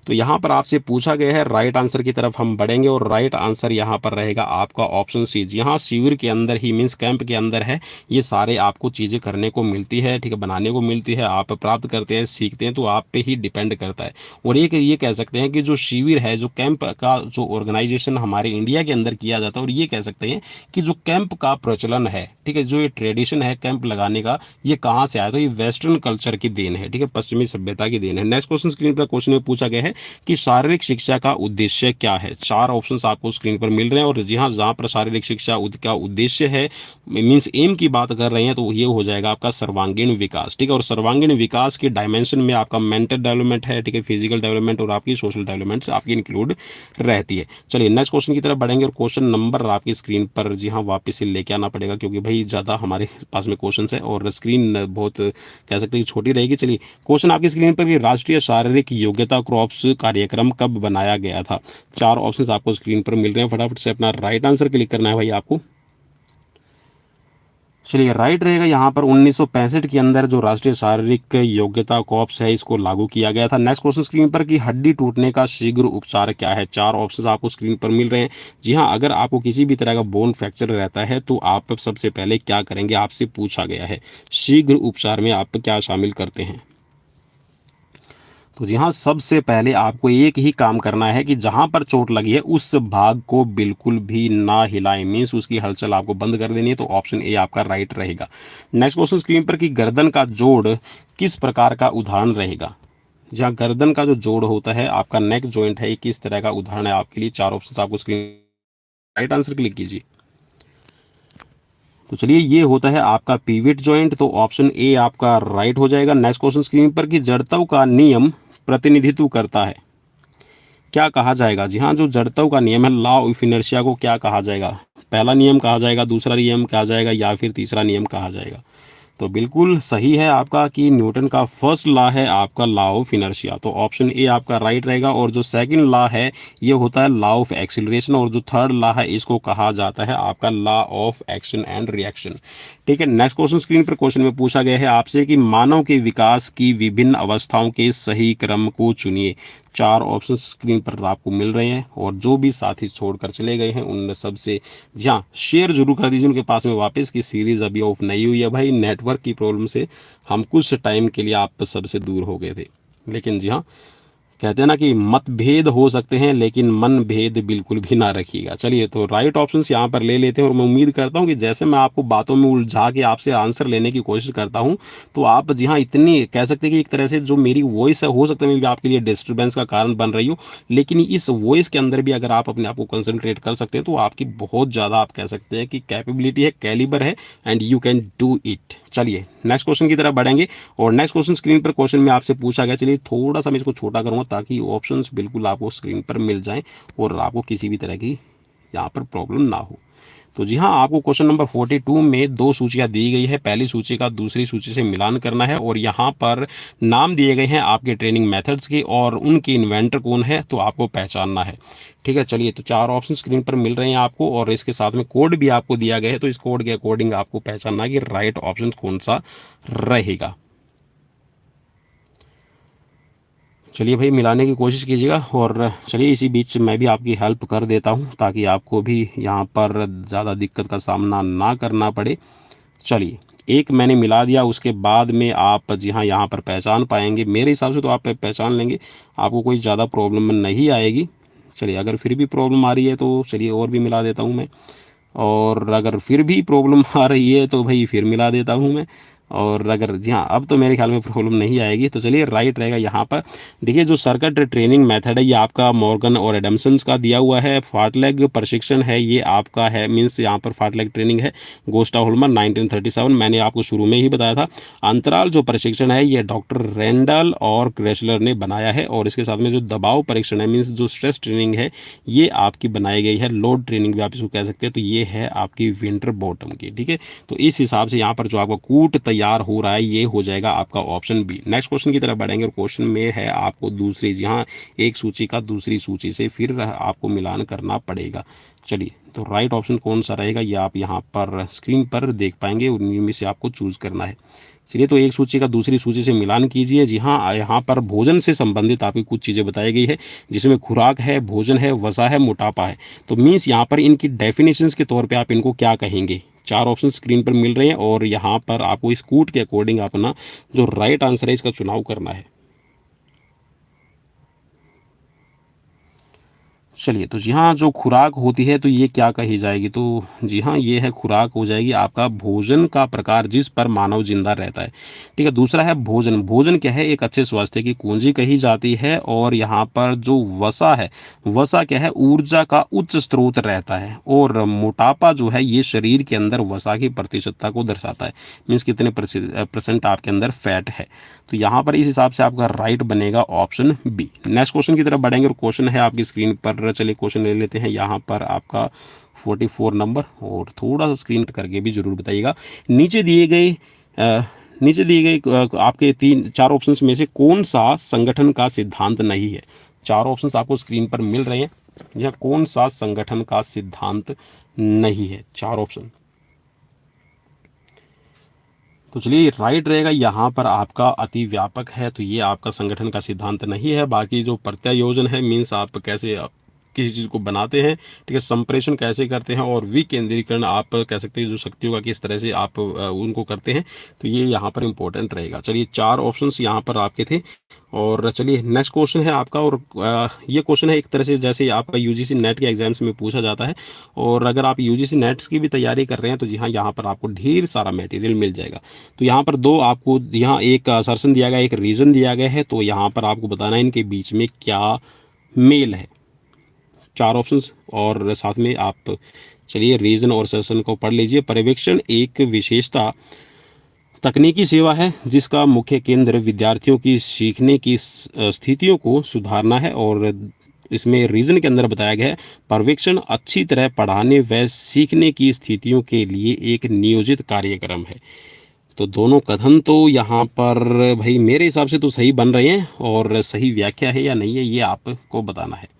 तो यहाँ पर आपसे पूछा गया है, राइट आंसर की तरफ हम बढ़ेंगे और राइट आंसर यहाँ पर रहेगा आपका ऑप्शन सी। जी हाँ, शिविर के अंदर ही, मीन्स कैंप के अंदर है, ये सारे आपको चीज़ें करने को मिलती है। ठीक है, बनाने को मिलती है, आप प्राप्त करते हैं, सीखते हैं, तो आप पे ही डिपेंड करता है। और एक ये कह सकते हैं कि जो शिविर है, जो कैंप का जो ऑर्गेनाइजेशन हमारे इंडिया के अंदर किया जाता है, और ये कह सकते हैं कि जो कैंप का प्रचलन है, ठीक है, जो ये ट्रेडिशन है कैंप लगाने का, ये कहाँ से आया? तो ये वेस्टर्न कल्चर की देन है। ठीक है, पश्चिमी सभ्यता की देन है। नेक्स्ट क्वेश्चन स्क्रीन पर क्वेश्चन में पूछा गया है कि शारीरिक शिक्षा का उद्देश्य क्या है। 4 ऑप्शंस आपको स्क्रीन पर मिल रहे हैं और जी हाँ, जहाँ पर शारीरिक शिक्षा का उद्देश्य है, मीन्स एम की बात कर रहे हैं, तो ये हो जाएगा आपका सर्वांगीण विकास। ठीक है, और सर्वांगीण विकास के डायमेंशन में आपका मेंटल डेवलपमेंट है, ठीक है, फिजिकल डेवलपमेंट और आपकी सोशल डेवलपमेंट आपकी इंक्लूड रहती है। चलिए नेक्स्ट क्वेश्चन की तरफ बढ़ेंगे और क्वेश्चन नंबर आपकी स्क्रीन पर जी हाँ वापस से लेके आना पड़ेगा, क्योंकि भाई ज़्यादा हमारे पास में क्वेश्चन है और स्क्रीन बहुत कह सकते हैं छोटी रहेगी। चलिए क्वेश्चन आपकी स्क्रीन पर कि राष्ट्रीय शारीरिक योग्यता क्रॉप्स कार्यक्रम कब बनाया गया था। 4 ऑप्शंस आपको स्क्रीन पर मिल रहे हैं, फटाफट से अपना राइट आंसर क्लिक करना है भाई आपको। चलिए राइट रहेगा यहाँ पर 1965 के अंदर जो राष्ट्रीय शारीरिक योग्यता कॉर्प्स है, इसको लागू किया गया था। नेक्स्ट क्वेश्चन स्क्रीन पर कि हड्डी टूटने का शीघ्र उपचार क्या है। 4 ऑप्शंस आपको स्क्रीन पर मिल रहे हैं। जी हाँ, अगर आपको किसी भी तरह का बोन फ्रैक्चर रहता है तो आप सबसे पहले क्या करेंगे, आपसे पूछा गया है शीघ्र उपचार में आप क्या शामिल करते हैं। तो जी हाँ, सबसे पहले आपको एक ही काम करना है कि जहाँ पर चोट लगी है उस भाग को बिल्कुल भी ना हिलाएं, मीन्स उसकी हलचल आपको बंद कर देनी है। तो ऑप्शन ए आपका राइट रहेगा। नेक्स्ट क्वेश्चन स्क्रीन पर कि गर्दन का जोड़ किस प्रकार का उदाहरण रहेगा। जहाँ गर्दन का जो जोड़ होता है, आपका नेक जॉइंट है, किस तरह का उदाहरण है आपके लिए। 4 ऑप्शन आपको स्क्रीन राइट आंसर क्लिक कीजिए। तो चलिए ये होता है आपका पिविट जॉइंट, तो ऑप्शन ए आपका राइट हो जाएगा। नेक्स्ट क्वेश्चन स्क्रीन पर कि जड़त्व का नियम प्रतिनिधित्व करता है, क्या कहा जाएगा। जी हाँ, जो जड़त्व का नियम है, लॉ ऑफ इनर्शिया, को क्या कहा जाएगा। पहला नियम कहा जाएगा, दूसरा नियम कहा जाएगा, या फिर तीसरा नियम कहा जाएगा। तो बिल्कुल सही है आपका कि न्यूटन का फर्स्ट लॉ है आपका लॉ ऑफ इनर्शिया, तो ऑप्शन ए आपका राइट रहेगा। और जो सेकंड लॉ है ये होता है लॉ ऑफ एक्सीलरेशन, और जो थर्ड लॉ है इसको कहा जाता है आपका law of action and reaction. ठीक है, नेक्स्ट क्वेश्चन स्क्रीन पर क्वेश्चन में पूछा गया है आपसे कि मानव के विकास की विभिन्न अवस्थाओं के सही क्रम को चुनिए। 4 ऑप्शन स्क्रीन पर आपको मिल रहे हैं और जो भी साथी छोड़कर चले गए हैं उन सब से जी हाँ शेयर जरूर कर दीजिए उनके पास में वापस की सीरीज़ अभी ऑफ नहीं हुई है भाई, नेटवर्क की प्रॉब्लम से हम कुछ टाइम के लिए आप सबसे दूर हो गए थे। लेकिन जी हाँ, कहते हैं ना कि मतभेद हो सकते हैं लेकिन मन भेद बिल्कुल भी ना रखिएगा। चलिए तो राइट ऑप्शंस यहाँ पर ले लेते हैं और मैं उम्मीद करता हूँ कि जैसे मैं आपको बातों में उलझा के आपसे आंसर लेने की कोशिश करता हूँ तो आप जी हाँ इतनी कह सकते हैं कि एक तरह से जो मेरी वॉइस है हो सकता है मैं भी आपके लिए डिस्टर्बेंस का कारण बन रही हूँ, लेकिन इस वॉइस के अंदर भी अगर आप अपने आप को कंसंट्रेट कर सकते हैं तो आपकी बहुत ज़्यादा आप कह सकते हैं कि कैपेबिलिटी है, कैलिबर है and you can do it. चलिए नेक्स्ट क्वेश्चन की तरफ बढ़ेंगे और नेक्स्ट क्वेश्चन स्क्रीन पर क्वेश्चन में आपसे पूछा गया, चलिए थोड़ा सा मैं इसको छोटा करूँगा ताकि ऑप्शंस बिल्कुल आपको स्क्रीन पर मिल जाएं और आपको किसी भी तरह की यहाँ पर प्रॉब्लम ना हो। तो जी हाँ, आपको क्वेश्चन नंबर 42 में 2 सूचियाँ दी गई है, पहली सूची का दूसरी सूची से मिलान करना है और यहाँ पर नाम दिए गए हैं आपके ट्रेनिंग मेथड्स के और उनके इन्वेंटर कौन है तो आपको पहचानना है। ठीक है, चलिए तो 4 ऑप्शन स्क्रीन पर मिल रहे हैं आपको और इसके साथ में कोड भी आपको दिया गया है, तो इस कोड के अकॉर्डिंग आपको पहचानना है कि राइट ऑप्शन कौन सा रहेगा। चलिए भाई मिलाने की कोशिश कीजिएगा और चलिए इसी बीच मैं भी आपकी हेल्प कर देता हूँ ताकि आपको भी यहाँ पर ज़्यादा दिक्कत का सामना ना करना पड़े। चलिए एक मैंने मिला दिया, उसके बाद में आप जी हाँ यहाँ पर पहचान पाएंगे, मेरे हिसाब से तो आप पहचान लेंगे, आपको कोई ज़्यादा प्रॉब्लम नहीं आएगी। चलिए अगर फिर भी प्रॉब्लम आ रही है तो चलिए और भी मिला देता हूँ मैं, और अगर फिर भी प्रॉब्लम आ रही है तो भाई फिर मिला देता हूँ मैं। और अगर जी हाँ, अब तो मेरे ख्याल में प्रॉब्लम नहीं आएगी। तो चलिए राइट रहेगा यहाँ पर। देखिए जो सर्किट ट्रेनिंग मेथड है ये आपका मॉर्गन और एडम्सन्स का दिया हुआ है। फार्टलेग प्रशिक्षण है ये आपका है, मीन्स यहाँ पर फार्टलेग ट्रेनिंग है गोस्टा होल्मर 1937, मैंने आपको शुरू में ही बताया था। अंतराल जो प्रशिक्षण है ये डॉक्टर रेंडल और क्रेशलर ने बनाया है। और इसके साथ में जो दबाव परीक्षण है, मीन्स जो स्ट्रेस ट्रेनिंग है, ये आपकी बनाई गई है। लोड ट्रेनिंग भी आप इसको कह सकते हैं। तो ये है आपकी विंटर बॉटम की, ठीक है। तो इस हिसाब से यहाँ पर जो आपका कूट तैयार हो रहा है ये हो जाएगा आपका ऑप्शन बी। नेक्स्ट क्वेश्चन की तरफ बढ़ेंगे और क्वेश्चन में है आपको दूसरी, यहाँ एक सूची का दूसरी सूची से फिर आपको मिलान करना पड़ेगा। चलिए तो राइट ऑप्शन कौन सा रहेगा ये आप यहाँ पर स्क्रीन पर देख पाएंगे, उनमें में से आपको चूज करना है। चलिए तो एक सूची का दूसरी सूची से मिलान कीजिए। जी हाँ, यहाँ पर भोजन से संबंधित आपकी कुछ चीज़ें बताई गई है, जिसमें खुराक है, भोजन है, वसा है, मोटापा है। तो मीन्स यहाँ पर इनकी डेफिनेशंस के तौर पे आप इनको क्या कहेंगे। चार ऑप्शन स्क्रीन पर मिल रहे हैं और यहाँ पर आपको इस कूट के अकॉर्डिंग अपना जो राइट आंसर है इसका चुनाव करना है। चलिए तो जी हाँ, जो खुराक होती है तो ये क्या कही जाएगी, तो जी हाँ ये है खुराक हो जाएगी आपका भोजन का प्रकार जिस पर मानव जिंदा रहता है, ठीक है। दूसरा है भोजन। भोजन क्या है, एक अच्छे स्वास्थ्य की कुंजी कही जाती है। और यहाँ पर जो वसा है, वसा क्या है, ऊर्जा का उच्च स्रोत रहता है। और मोटापा जो है ये शरीर के अंदर वसा की प्रतिशतता को दर्शाता है, मीन्स कितने परसेंट आपके अंदर फैट है। तो यहाँ पर इस हिसाब से आपका राइट बनेगा ऑप्शन बी। नेक्स्ट क्वेश्चन की तरफ बढ़ेंगे और क्वेश्चन है आपकी स्क्रीन पर। चलिए क्वेश्चन ले लेते हैं यहाँ पर आपका 44 नंबर, और थोड़ा सा स्क्रीन करके भी जरूर बताइएगा। नीचे दिए गए आपके तीन चार ऑप्शंस में से कौन सा संगठन का सिद्धांत नहीं है। चार ऑप्शंस आपको स्क्रीन पर मिल रहे हैं, यह कौन सा संगठन का सिद्धांत नहीं है, चार ऑप्शन। तो चलिए राइट रहेगा यहाँ पर आपका अति व्यापक है। तो ये आपका संगठन का सिद्धांत नहीं है। बाकी जो प्रत्यायोजन है, मीन्स आप कैसे किसी चीज़ को बनाते हैं, ठीक है, संप्रेषण कैसे करते हैं, और विकेंद्रीकरण आप कह सकते हैं जो शक्तियों का किस तरह से आप उनको करते हैं, तो ये यहाँ पर इंपॉर्टेंट रहेगा। चलिए चार ऑप्शंस यहाँ पर आपके थे। और चलिए नेक्स्ट क्वेश्चन है आपका, और ये क्वेश्चन है एक तरह से जैसे आपका यूजीसी नेट के एग्जाम्स में पूछा जाता है। और अगर आप यूजीसी नेट्स की भी तैयारी कर रहे हैं तो जी हाँ, यहाँ पर आपको ढेर सारा मटेरियल मिल जाएगा। तो यहाँ पर दो आपको यहाँ एक असर्शन दिया गया, एक रीज़न दिया गया है। तो यहाँ पर आपको बताना है इनके बीच में क्या मेल है, चार ऑप्शंस। और साथ में आप चलिए रीजन और सेशन को पढ़ लीजिए। पर्यवेक्षण एक विशेषता तकनीकी सेवा है जिसका मुख्य केंद्र विद्यार्थियों की सीखने की स्थितियों को सुधारना है। और इसमें रीजन के अंदर बताया गया है पर्यवेक्षण अच्छी तरह पढ़ाने व सीखने की स्थितियों के लिए एक नियोजित कार्यक्रम है। तो दोनों कथन तो यहाँ पर भाई मेरे हिसाब से तो सही बन रहे हैं, और सही व्याख्या है या नहीं है ये आपको बताना है।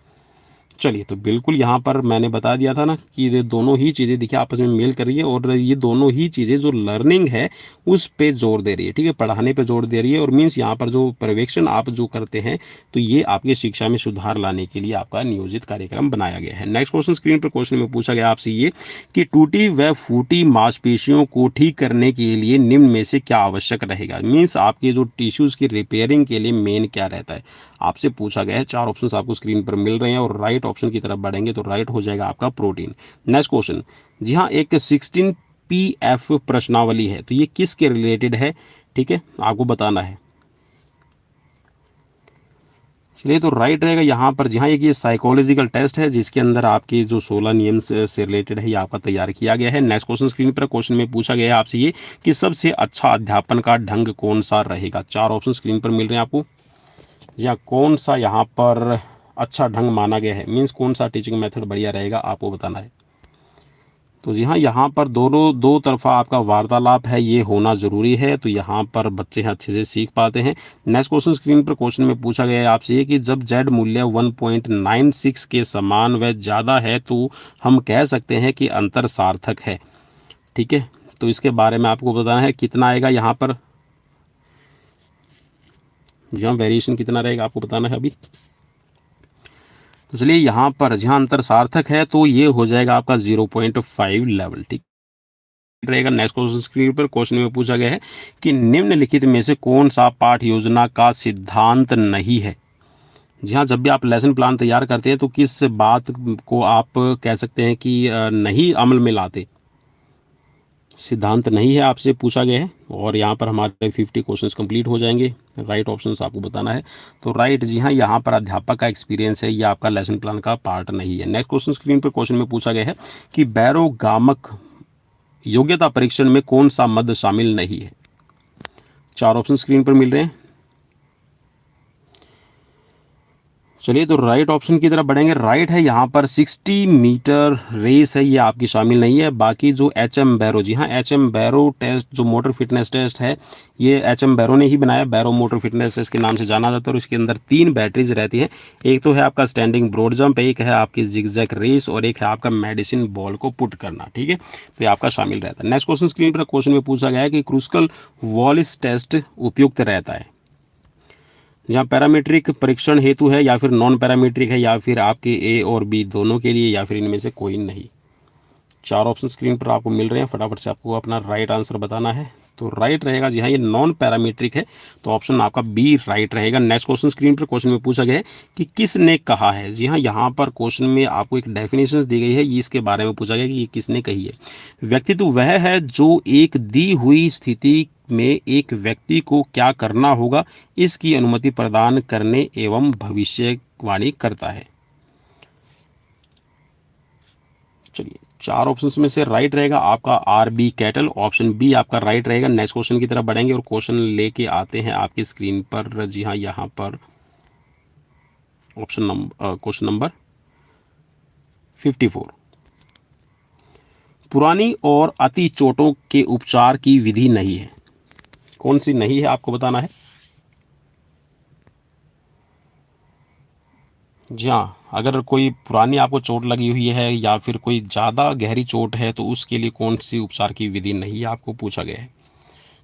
चलिए तो बिल्कुल यहाँ पर मैंने बता दिया था ना कि ये दोनों ही चीज़ें देखिए आपस में मेल कर रही है, और ये दोनों ही चीज़ें जो लर्निंग है उस पे जोर दे रही है, ठीक है, पढ़ाने पे जोर दे रही है। और मीन्स यहाँ पर जो पर्यवेक्षण आप जो करते हैं तो ये आपकी शिक्षा में सुधार लाने के लिए आपका नियोजित कार्यक्रम बनाया गया है। नेक्स्ट क्वेश्चन स्क्रीन पर क्वेश्चन में पूछा गया आपसे ये कि टूटी व फूटी मांसपेशियों को ठीक करने के लिए निम्न में से क्या आवश्यक रहेगा। मीन्स आपके जो टिश्यूज़ की रिपेयरिंग के लिए मेन क्या रहता है, आपसे पूछा गया है। चार ऑप्शंस आपको स्क्रीन पर मिल रहे हैं, और राइट ऑप्शन की तरफ बढ़ेंगे तो राइट हो जाएगा आपका प्रोटीन। नेक्स्ट क्वेश्चन, जी हाँ, एक 16PF प्रश्नावली है, तो ये किसके रिलेटेड है, ठीक है, आपको बताना है। चलिए तो राइट रहेगा यहाँ पर। जी हाँ, एक ये साइकोलॉजिकल टेस्ट है जिसके अंदर आपके जो 16 नियम से रिलेटेड है ये आपका तैयार किया गया है। नेक्स्ट क्वेश्चन स्क्रीन पर क्वेश्चन में पूछा गया है आपसे ये कि सबसे अच्छा अध्यापन का ढंग कौन सा रहेगा। चार ऑप्शन स्क्रीन पर मिल रहे हैं आपको, या कौन सा यहाँ पर अच्छा ढंग माना गया है, मीन्स कौन सा टीचिंग मेथड बढ़िया रहेगा आपको बताना है। तो जी हाँ, यहाँ पर दोनों दो तरफा आपका वार्तालाप है ये होना ज़रूरी है, तो यहाँ पर बच्चे अच्छे से सीख पाते हैं। नेक्स्ट क्वेश्चन स्क्रीन पर क्वेश्चन में पूछा गया है आपसे ये कि जब जेड मूल्य 1.96 के समान व ज़्यादा है तो हम कह सकते हैं कि अंतर सार्थक है, ठीक है। तो इसके बारे में आपको बताना है कितना आएगा यहाँ पर, जहाँ वेरिएशन कितना रहेगा आपको बताना है अभी। तो चलिए यहाँ पर जहाँ अंतर सार्थक है तो ये हो जाएगा आपका 0.5 लेवल, ठीक रहेगा। नेक्स्ट क्वेश्चन स्क्रीन पर क्वेश्चन में पूछा गया है कि निम्नलिखित में से कौन सा पाठ योजना का सिद्धांत नहीं है। जी हाँ, जब भी आप लेसन प्लान तैयार करते हैं तो किस बात को आप कह सकते हैं कि नहीं अमल में लाते, सिद्धांत नहीं है आपसे पूछा गया है। और यहाँ पर हमारे 50 क्वेश्चंस कंप्लीट हो जाएंगे। राइट ऑप्शंस आपको बताना है। तो राइट जी हाँ, यहाँ पर अध्यापक का एक्सपीरियंस है, ये आपका लेसन प्लान का पार्ट नहीं है। नेक्स्ट क्वेश्चन स्क्रीन पर क्वेश्चन में पूछा गया है कि बैरोगामक योग्यता परीक्षण में कौन सा मद शामिल नहीं है। 4 ऑप्शन स्क्रीन पर मिल रहे हैं। चलिए तो राइट ऑप्शन की तरफ बढ़ेंगे। राइट है यहाँ पर 60 मीटर रेस है, ये आपकी शामिल नहीं है। बाकी जो एच.एम. बैरो, जी हाँ, एच.एम. बैरो टेस्ट जो मोटर फिटनेस टेस्ट है, ये एच.एम. बैरो ने ही बनाया। बैरो मोटर फिटनेस टेस्ट के नाम से जाना जाता है। और इसके अंदर 3 बैटरीज रहती हैं। एक तो है आपका स्टैंडिंग ब्रॉड जंप, एक है आपकी जिगजैग रेस, और एक है आपका मेडिसिन बॉल को पुट करना। ठीक है, तो ये आपका शामिल रहता है। नेक्स्ट क्वेश्चन स्क्रीन पर क्वेश्चन में पूछा गया है कि क्रूस्कल वॉलिस टेस्ट उपयुक्त रहता है। जहाँ पैरामीट्रिक परीक्षण हेतु है, या फिर नॉन पैरामीट्रिक है, या फिर आपके ए और बी दोनों के लिए, या फिर इनमें से कोई नहीं। 4 ऑप्शन स्क्रीन पर आपको मिल रहे हैं। फटाफट से आपको अपना राइट आंसर बताना है। तो राइट रहेगा जी हाँ, ये नॉन पैरामीट्रिक है, तो ऑप्शन आपका बी राइट रहेगा। नेक्स्ट क्वेश्चन स्क्रीन पर क्वेश्चन में पूछा गया है कि किसने कहा है। जी हाँ, यहाँ पर क्वेश्चन में आपको एक डेफिनेशन दी गई है, ये इसके बारे में पूछा गया कि ये किसने कही है। व्यक्तित्व वह है जो एक दी हुई स्थिति में एक व्यक्ति को क्या करना होगा इसकी अनुमति प्रदान करने एवं भविष्यवाणी करता है। चलिए, 4 ऑप्शंस में से राइट रहेगा आपका R B Cattell, option B आपका राइट रहेगा। नेक्स्ट क्वेश्चन की तरफ बढ़ेंगे और क्वेश्चन लेके आते हैं आपकी स्क्रीन पर। जी हाँ, यहाँ पर क्वेश्चन नंबर 54। पुरानी और अति चोटों के उपचार की विधि नहीं है। कौन सी नहीं है आपको बताना है। जी हाँ, अगर कोई पुरानी आपको चोट लगी हुई है या फिर कोई ज़्यादा गहरी चोट है, तो उसके लिए कौन सी उपचार की विधि नहीं है आपको पूछा गया है।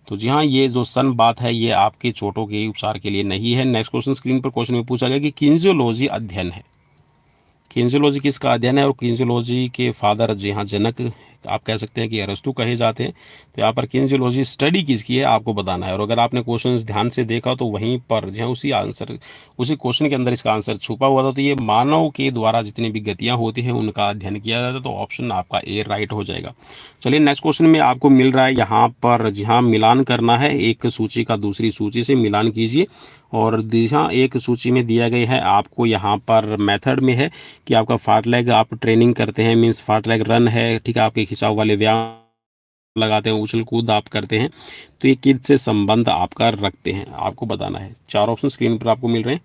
तो जी हाँ, ये जो सन बात है, ये आपके चोटों के उपचार के लिए नहीं है। नेक्स्ट क्वेश्चन स्क्रीन पर क्वेश्चन में पूछा गया कि किन्जियोलॉजी अध्ययन है। किन्जियोलॉजी किसका अध्ययन है, और किन्जियोलॉजी के फादर जी हाँ, जनक आप कह सकते हैं कि अरस्तु कहे जाते हैं। तो यहाँ पर किन्जियोलॉजी स्टडी किसकी है आपको बताना है। और अगर आपने क्वेश्चन ध्यान से देखा तो वहीं पर जी हाँ, उसी क्वेश्चन के अंदर इसका आंसर छुपा हुआ था। तो ये मानव के द्वारा जितनी भी गतियाँ होती हैं उनका अध्ययन किया जाता है। तो ऑप्शन आपका ए राइट हो जाएगा। चलिए, नेक्स्ट क्वेश्चन में आपको मिल रहा है यहाँ पर, जी हाँ, मिलान करना है। एक सूची का दूसरी सूची से मिलान कीजिए। और दिशा एक सूची में दिया गया है आपको, यहाँ पर मेथड में है कि आपका फाट लेग आप ट्रेनिंग करते हैं, मीन्स फाट लेग रन है। ठीक है, आपके खिंचाव वाले व्यायाम लगाते हैं, उछल कूद आप करते हैं। तो ये किस से संबंध आपका रखते हैं आपको बताना है। 4 ऑप्शन स्क्रीन पर आपको मिल रहे हैं।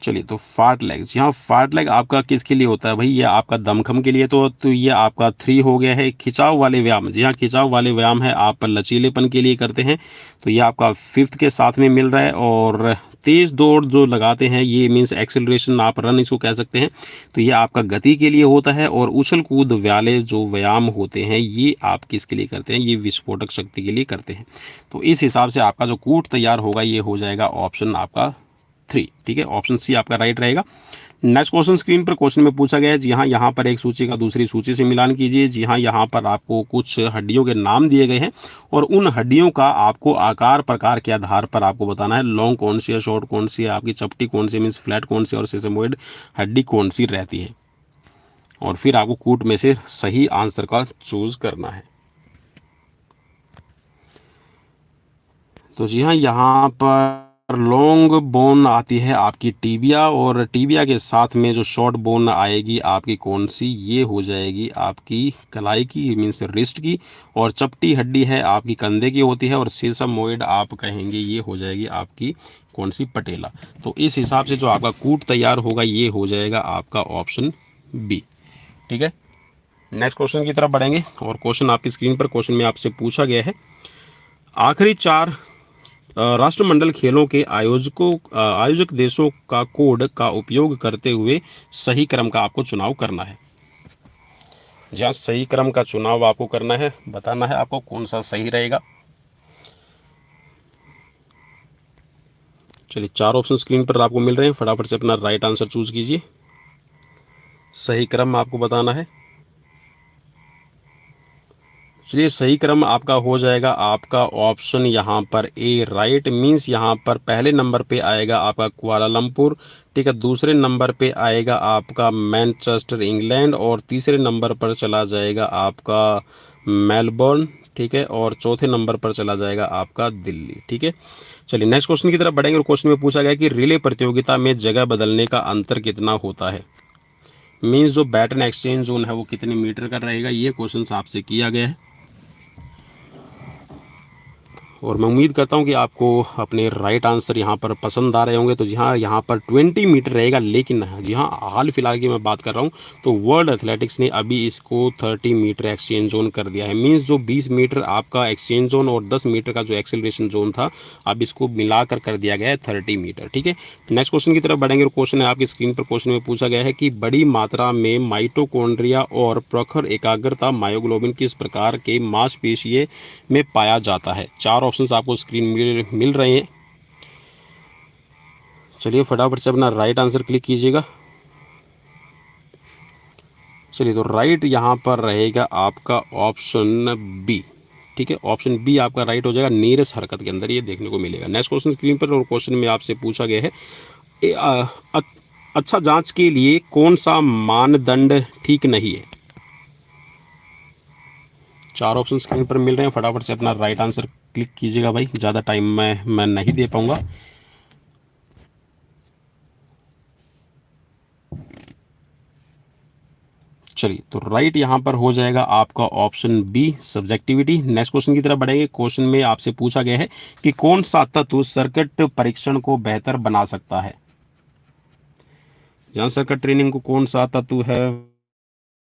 चलिए, तो फाट लेग, जी हाँ, फाट लेग आपका किसके लिए होता है भाई, ये आपका दमखम के लिए। तो ये आपका 3 हो गया है। खिंचाव वाले व्यायाम, जी हाँ, खिंचाव वाले व्यायाम है आप लचीलेपन के लिए करते हैं, तो ये आपका 5th के साथ में मिल रहा है। और तेज़ दौड़ जो लगाते हैं, ये मीन्स एक्सेलरेशन, आप रन इसको कह सकते हैं, तो ये आपका गति के लिए होता है। और उछल कूद वाले जो व्यायाम होते हैं, ये आप किसके लिए करते हैं, ये विस्फोटक शक्ति के लिए करते हैं। तो इस हिसाब से आपका जो कूट तैयार होगा, ये हो जाएगा ऑप्शन आपका 3। ठीक है, ऑप्शन सी आपका राइट रहेगा। नेक्स्ट क्वेश्चन स्क्रीन पर क्वेश्चन में पूछा गया है, जी हाँ, यहाँ पर एक सूची का दूसरी सूची से मिलान कीजिए। जी हाँ, यहाँ पर आपको कुछ हड्डियों के नाम दिए गए हैं, और उन हड्डियों का आपको आकार प्रकार के आधार पर आपको बताना है। लॉन्ग कौन सी है, शॉर्ट कौन सी है, आपकी चपटी कौन सी मीन्स फ्लैट कौन सी, और सेसेमोइड हड्डी कौन सी रहती है। और फिर आपको कूट में से सही आंसर का चूज करना है। तो जी हाँ, यहाँ पर लॉन्ग बोन आती है आपकी टीबिया, और टीबिया के साथ में जो शॉर्ट बोन आएगी आपकी कौन सी, ये हो जाएगी आपकी कलाई की, मीन्स रिस्ट की। और चपटी हड्डी है आपकी कंधे की होती है, और सेसमोइड आप कहेंगे ये हो जाएगी आपकी कौन सी, पटेला। तो इस हिसाब से जो आपका कूट तैयार होगा, ये हो जाएगा आपका ऑप्शन बी। ठीक है, नेक्स्ट क्वेश्चन की तरफ बढ़ेंगे। और क्वेश्चन आपकी स्क्रीन पर क्वेश्चन में आपसे पूछा गया है, आखिरी 4 राष्ट्रमंडल खेलों के आयोजक देशों का कोड का उपयोग करते हुए सही क्रम का आपको चुनाव करना है। जहाँ सही क्रम का चुनाव आपको करना है, बताना है आपको कौन सा सही रहेगा। चलिए, 4 ऑप्शन स्क्रीन पर आपको मिल रहे हैं। फटाफट से अपना राइट आंसर चूज कीजिए। सही क्रम आपको बताना है। चलिए सही क्रम आपका हो जाएगा आपका ऑप्शन यहाँ पर ए राइट। मीन्स यहाँ पर पहले नंबर पे आएगा आपका कुआलालंपुर, ठीक है, दूसरे नंबर पे आएगा आपका मैनचेस्टर इंग्लैंड, और तीसरे नंबर पर चला जाएगा आपका मेलबर्न, ठीक है, और चौथे नंबर पर चला जाएगा आपका दिल्ली, ठीक है। चलिए नेक्स्ट क्वेश्चन की तरफ बढ़ेंगे, और क्वेश्चन में पूछा गया कि रिले प्रतियोगिता में जगह बदलने का अंतर कितना होता है। मीन्स जो बैटन एक्सचेंज जोन है वो कितने मीटर का रहेगा, ये क्वेश्चन आपसे किया गया है। और मैं उम्मीद करता हूं कि आपको अपने राइट आंसर यहां पर पसंद आ रहे होंगे। तो जी हाँ, यहाँ पर 20 मीटर रहेगा, लेकिन जी हाँ, हाल फिलहाल की मैं बात कर रहा हूं तो वर्ल्ड एथलेटिक्स ने अभी इसको 30 मीटर एक्सचेंज जोन कर दिया है। मीन्स जो 20 मीटर आपका एक्सचेंज जोन और 10 मीटर का जो एक्सेलरेशन जोन था, अब इसको मिलाकर कर दिया गया है 30 मीटर, ठीक है। नेक्स्ट क्वेश्चन की तरफ बढ़ेंगे, और क्वेश्चन है आपकी स्क्रीन पर। क्वेश्चन में पूछा गया है कि बड़ी मात्रा में माइटोकॉन्ड्रिया और प्रखर एकाग्रता मायोग्लोबिन किस प्रकार के मांसपेशीय में पाया जाता है। चार ऑप्शंस आपको स्क्रीन मिल रहे हैं। चलिए फटाफट से अपना राइट आंसर क्लिक कीजिएगा। चलिए तो राइट यहाँ पर रहेगा आपका ऑप्शन बी, ठीक है, ऑप्शन बी आपका राइट हो जाएगा। नीरस हरकत के अंदर ये देखने को मिलेगा। नेक्स्ट क्वेश्चन स्क्रीन पर, और क्वेश्चन में आपसे पूछा गया है अच्छा जांच के लिए कौन सा मानदंड ठीक नहीं है। चार ऑप्शन स्क्रीन पर मिल रहे हैं, फटाफट से अपना राइट आंसर क्लिक कीजिएगा भाई, ज़्यादा टाइम मैं नहीं दे पाऊंगा। चलिए तो राइट यहाँ पर हो जाएगा आपका option B, subjectivity. Next question की तरफ बढ़ेंगे। क्वेश्चन में आपसे पूछा गया है कि कौन सा तत्व सर्किट परीक्षण को बेहतर बना सकता है। जहाँ सर्किट ट्रेनिंग को कौन सा तत्व है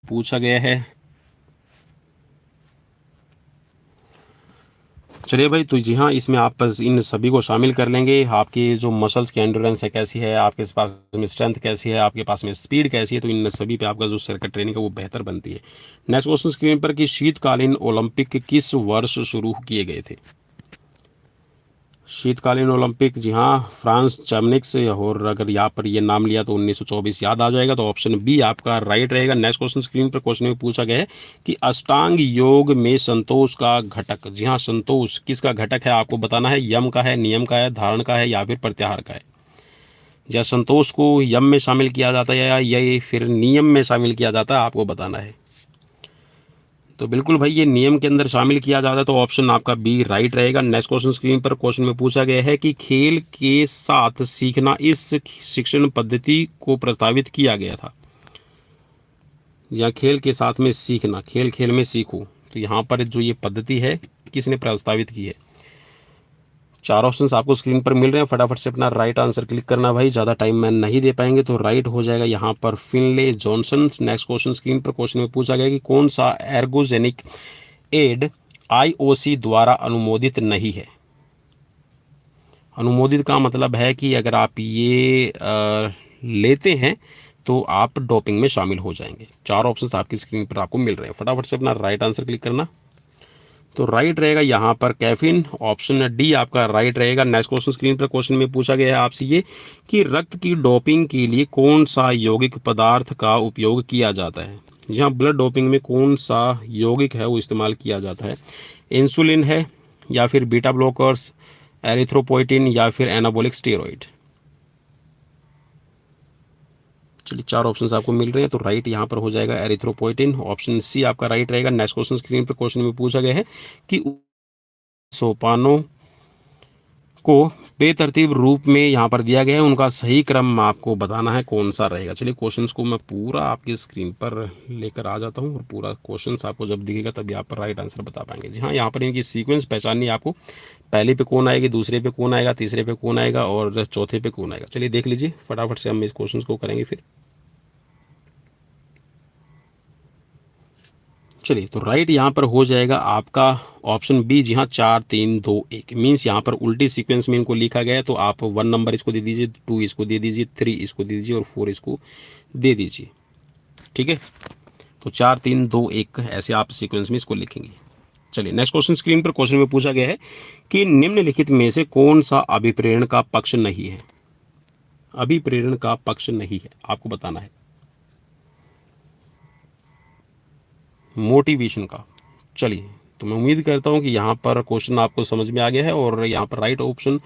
पूछा गया है। चलिए भाई, तो जी हाँ, इसमें आप बस इन सभी को शामिल कर लेंगे। आपकी जो मसल्स की एंड्योरेंस है कैसी है, आपके पास में स्ट्रेंथ कैसी है, आपके पास में स्पीड कैसी है, तो इन सभी पे आपका जो सर्किट ट्रेनिंग है वो बेहतर बनती है। नेक्स्ट क्वेश्चन स्क्रीन पर कि शीतकालीन ओलंपिक किस वर्ष शुरू किए गए थे। शीतकालीन ओलंपिक, जी हाँ, फ्रांस जर्मनिक से, और अगर यहाँ पर ये नाम लिया तो 1924 याद आ जाएगा। तो ऑप्शन बी आपका राइट रहेगा। नेक्स्ट क्वेश्चन स्क्रीन पर, क्वेश्चन में पूछा गया है कि अष्टांग योग में संतोष का घटक, जी हाँ, संतोष किसका घटक है आपको बताना है। यम का है, नियम का है, धारण का है, या फिर प्रत्याहार का है। या संतोष को यम में शामिल किया जाता है या ये फिर नियम में शामिल किया जाता है, आपको बताना है। तो बिल्कुल भाई, ये नियम के अंदर शामिल किया जाता है, तो ऑप्शन आपका बी राइट रहेगा। नेक्स्ट क्वेश्चन स्क्रीन पर, क्वेश्चन में पूछा गया है कि खेल के साथ सीखना इस शिक्षण पद्धति को प्रस्तावित किया गया था। या खेल के साथ में सीखना, खेल खेल में सीखो, तो यहाँ पर जो ये पद्धति है किसने प्रस्तावित की है। चार ऑप्शंस आपको स्क्रीन पर मिल रहे हैं, फटाफट से अपना राइट आंसर क्लिक करना भाई, ज़्यादा टाइम मैं नहीं दे पाएंगे। तो राइट हो जाएगा यहाँ पर फिनले जॉनसन। नेक्स्ट क्वेश्चन स्क्रीन पर, क्वेश्चन में पूछा गया कि कौन सा एर्गोजेनिक एड आईओसी द्वारा अनुमोदित नहीं है। अनुमोदित का मतलब है कि अगर आप ये लेते हैं तो आप डोपिंग में शामिल हो जाएंगे। चार ऑप्शंस आपकी स्क्रीन पर आपको मिल रहे हैं, फटाफट से अपना राइट आंसर क्लिक करना। तो राइट रहेगा यहाँ पर कैफीन, ऑप्शन डी आपका राइट रहेगा। नेक्स्ट क्वेश्चन स्क्रीन पर, क्वेश्चन में पूछा गया है आपसे ये कि रक्त की डोपिंग के लिए कौन सा यौगिक पदार्थ का उपयोग किया जाता है। जहाँ ब्लड डोपिंग में कौन सा यौगिक है वो इस्तेमाल किया जाता है। इंसुलिन है, या फिर बीटा ब्लॉकर्स, एरिथ्रोपोइटिन, या फिर एनाबॉलिक स्टेरॉइड। चलिए चार ऑप्शंस आपको मिल रहे हैं, तो राइट यहाँ पर हो जाएगा एरिथ्रोपोइटिन, ऑप्शन सी आपका राइट रहेगा। नेक्स्ट क्वेश्चन स्क्रीन पर, क्वेश्चन में पूछा गया है कि सोपानों को बेतरतीब रूप में यहाँ पर दिया गया है, उनका सही क्रम आपको बताना है कौन सा रहेगा। चलिए क्वेश्चंस को मैं पूरा आपकी स्क्रीन पर लेकर आ जाता हूँ, और पूरा क्वेश्चंस आपको जब दिखेगा तभी आप राइट आंसर बता पाएंगे। जी हाँ, यहाँ पर इनकी सीक्वेंस पहचाननी है आपको, पहले पे कौन आएगी, दूसरे पे कौन आएगा, तीसरे पे कौन आएगा, और चौथे पे कौन आएगा। चलिए देख लीजिए, फटाफट से हम इस क्वेश्चन को करेंगे फिर। चलिए तो राइट यहाँ पर हो जाएगा आपका ऑप्शन बी, जी हाँ, 4 3 2 1। मीन्स यहाँ पर उल्टी सीक्वेंस में इनको लिखा गया है, तो आप 1 नंबर इसको दे दीजिए, 2 इसको दे दीजिए, 3 इसको दे दीजिए, और 4 इसको दे दीजिए, ठीक है। तो 4 3 2 1 ऐसे आप सीक्वेंस में इसको लिखेंगे। चलिए नेक्स्ट क्वेश्चन स्क्रीन पर, क्वेश्चन में पूछा गया है कि निम्नलिखित में से कौन सा अभिप्रेरण का पक्ष नहीं है। अभिप्रेरण का पक्ष नहीं है, आपको बताना है। मोटिवेशन का। चलिए तो मैं उम्मीद करता हूँ कि यहाँ पर क्वेश्चन आपको समझ में आ गया है और यहाँ पर राइट ऑप्शन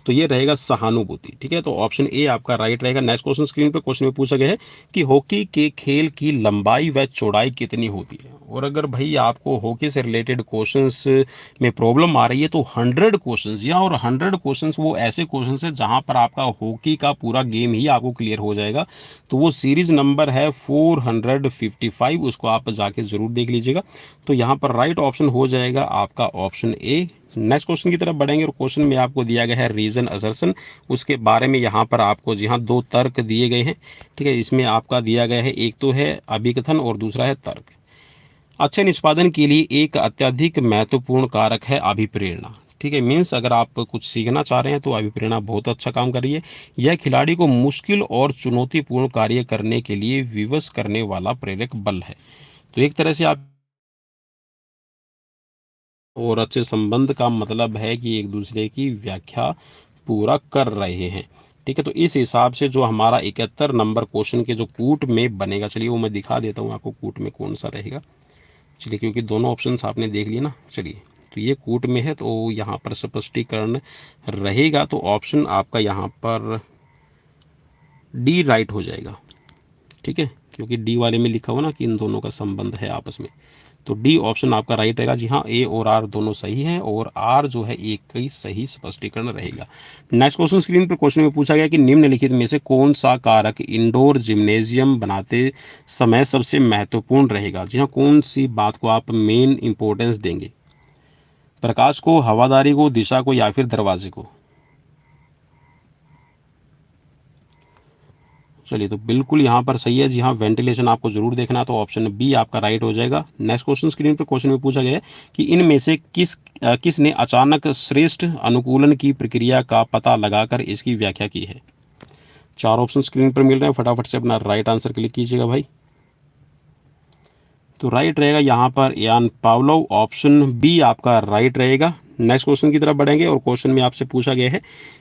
तो ये रहेगा सहानुभूति। ठीक है, तो ऑप्शन ए आपका राइट रहेगा। नेक्स्ट क्वेश्चन स्क्रीन पर क्वेश्चन में पूछा गया है कि हॉकी के खेल की लंबाई व चौड़ाई कितनी होती है। और अगर भाई आपको हॉकी से रिलेटेड क्वेश्चंस में प्रॉब्लम आ रही है तो 100 क्वेश्चंस या और 100 क्वेश्चंस वो ऐसे क्वेश्चंस है जहां पर आपका हॉकी का पूरा गेम ही आपको क्लियर हो जाएगा। तो वो सीरीज नंबर है 455, उसको आप जाके ज़रूर देख लीजिएगा। तो यहाँ पर राइट ऑप्शन हो जाएगा आपका ऑप्शन ए। नेक्स्ट क्वेश्चन की तरफ बढ़ेंगे और क्वेश्चन में आपको दिया गया है रीजन असर्शन, उसके बारे में यहाँ पर आपको जी हाँ 2 तर्क दिए गए हैं। ठीक है, इसमें आपका दिया गया है, एक तो है अभिकथन और दूसरा है तर्क। अच्छे निष्पादन के लिए एक अत्यधिक महत्वपूर्ण कारक है अभिप्रेरणा। ठीक है, मीन्स अगर आप कुछ सीखना चाह रहे हैं तो अभिप्रेरणा बहुत अच्छा काम कर रही है। यह खिलाड़ी को मुश्किल और चुनौतीपूर्ण कार्य करने के लिए विवश करने वाला प्रेरक बल है। तो एक तरह से आप और अच्छे संबंध का मतलब है कि एक दूसरे की व्याख्या पूरा कर रहे हैं। ठीक है, तो इस हिसाब से जो हमारा 71 नंबर क्वेश्चन के जो कूट में बनेगा, चलिए वो मैं दिखा देता हूँ आपको कूट में कौन सा रहेगा। चलिए, क्योंकि दोनों ऑप्शंस आपने देख लिए ना। चलिए, तो ये कूट में है तो यहाँ पर स्पष्टीकरण रहेगा, तो ऑप्शन आपका यहाँ पर डी राइट हो जाएगा। ठीक है, क्योंकि डी वाले में लिखा हुआ ना कि इन दोनों का संबंध है आपस में, तो डी ऑप्शन आपका राइट रहेगा। जी हाँ, ए और आर दोनों सही है और आर जो है एक का ही सही स्पष्टीकरण रहेगा। नेक्स्ट क्वेश्चन स्क्रीन पर क्वेश्चन में पूछा गया कि निम्नलिखित में से कौन सा कारक इंडोर जिम्नेजियम बनाते समय सबसे महत्वपूर्ण रहेगा। जी हाँ, कौन सी बात को आप मेन इंपॉर्टेंस देंगे, प्रकाश को, हवादारी को, दिशा को या फिर दरवाजे को। चलिए, तो बिल्कुल यहाँ पर सही है। जी हाँ, वेंटिलेशन आपको जरूर देखना है, तो ऑप्शन बी आपका राइट हो जाएगा। नेक्स्ट क्वेश्चन स्क्रीन पर क्वेश्चन में पूछा गया है कि इनमें से किसने अचानक श्रेष्ठ अनुकूलन की प्रक्रिया का पता लगाकर इसकी व्याख्या की है। 4 ऑप्शन स्क्रीन पर मिल रहे हैं, फटाफट से अपना राइट आंसर क्लिक कीजिएगा भाई। तो राइट रहेगा यहाँ पर यान पावलोव, ऑप्शन बी आपका राइट रहेगा। नेक्स्ट क्वेश्चन की तरफ बढ़ेंगे और क्वेश्चन में आपसे पूछा गया है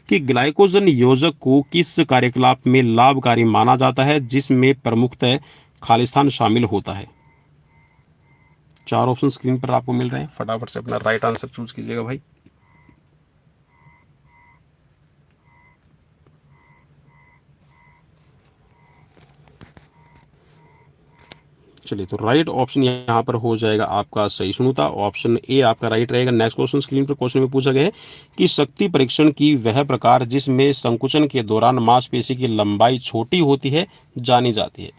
कि ग्लाइकोजन योजक को किस कार्यकलाप में लाभकारी माना जाता है जिसमें प्रमुखतः खालिस्तान शामिल होता है। 4 ऑप्शन स्क्रीन पर आपको मिल रहे हैं, फटाफट से अपना राइट आंसर चूज कीजिएगा भाई। चलिए, तो राइट ऑप्शन यहाँ पर हो जाएगा आपका सहिष्णुता, ऑप्शन ए आपका राइट रहेगा। नेक्स्ट क्वेश्चन स्क्रीन पर क्वेश्चन में पूछा गया है कि शक्ति परीक्षण की वह प्रकार जिसमें संकुचन के दौरान मांसपेशी की लंबाई छोटी होती है जानी जाती है।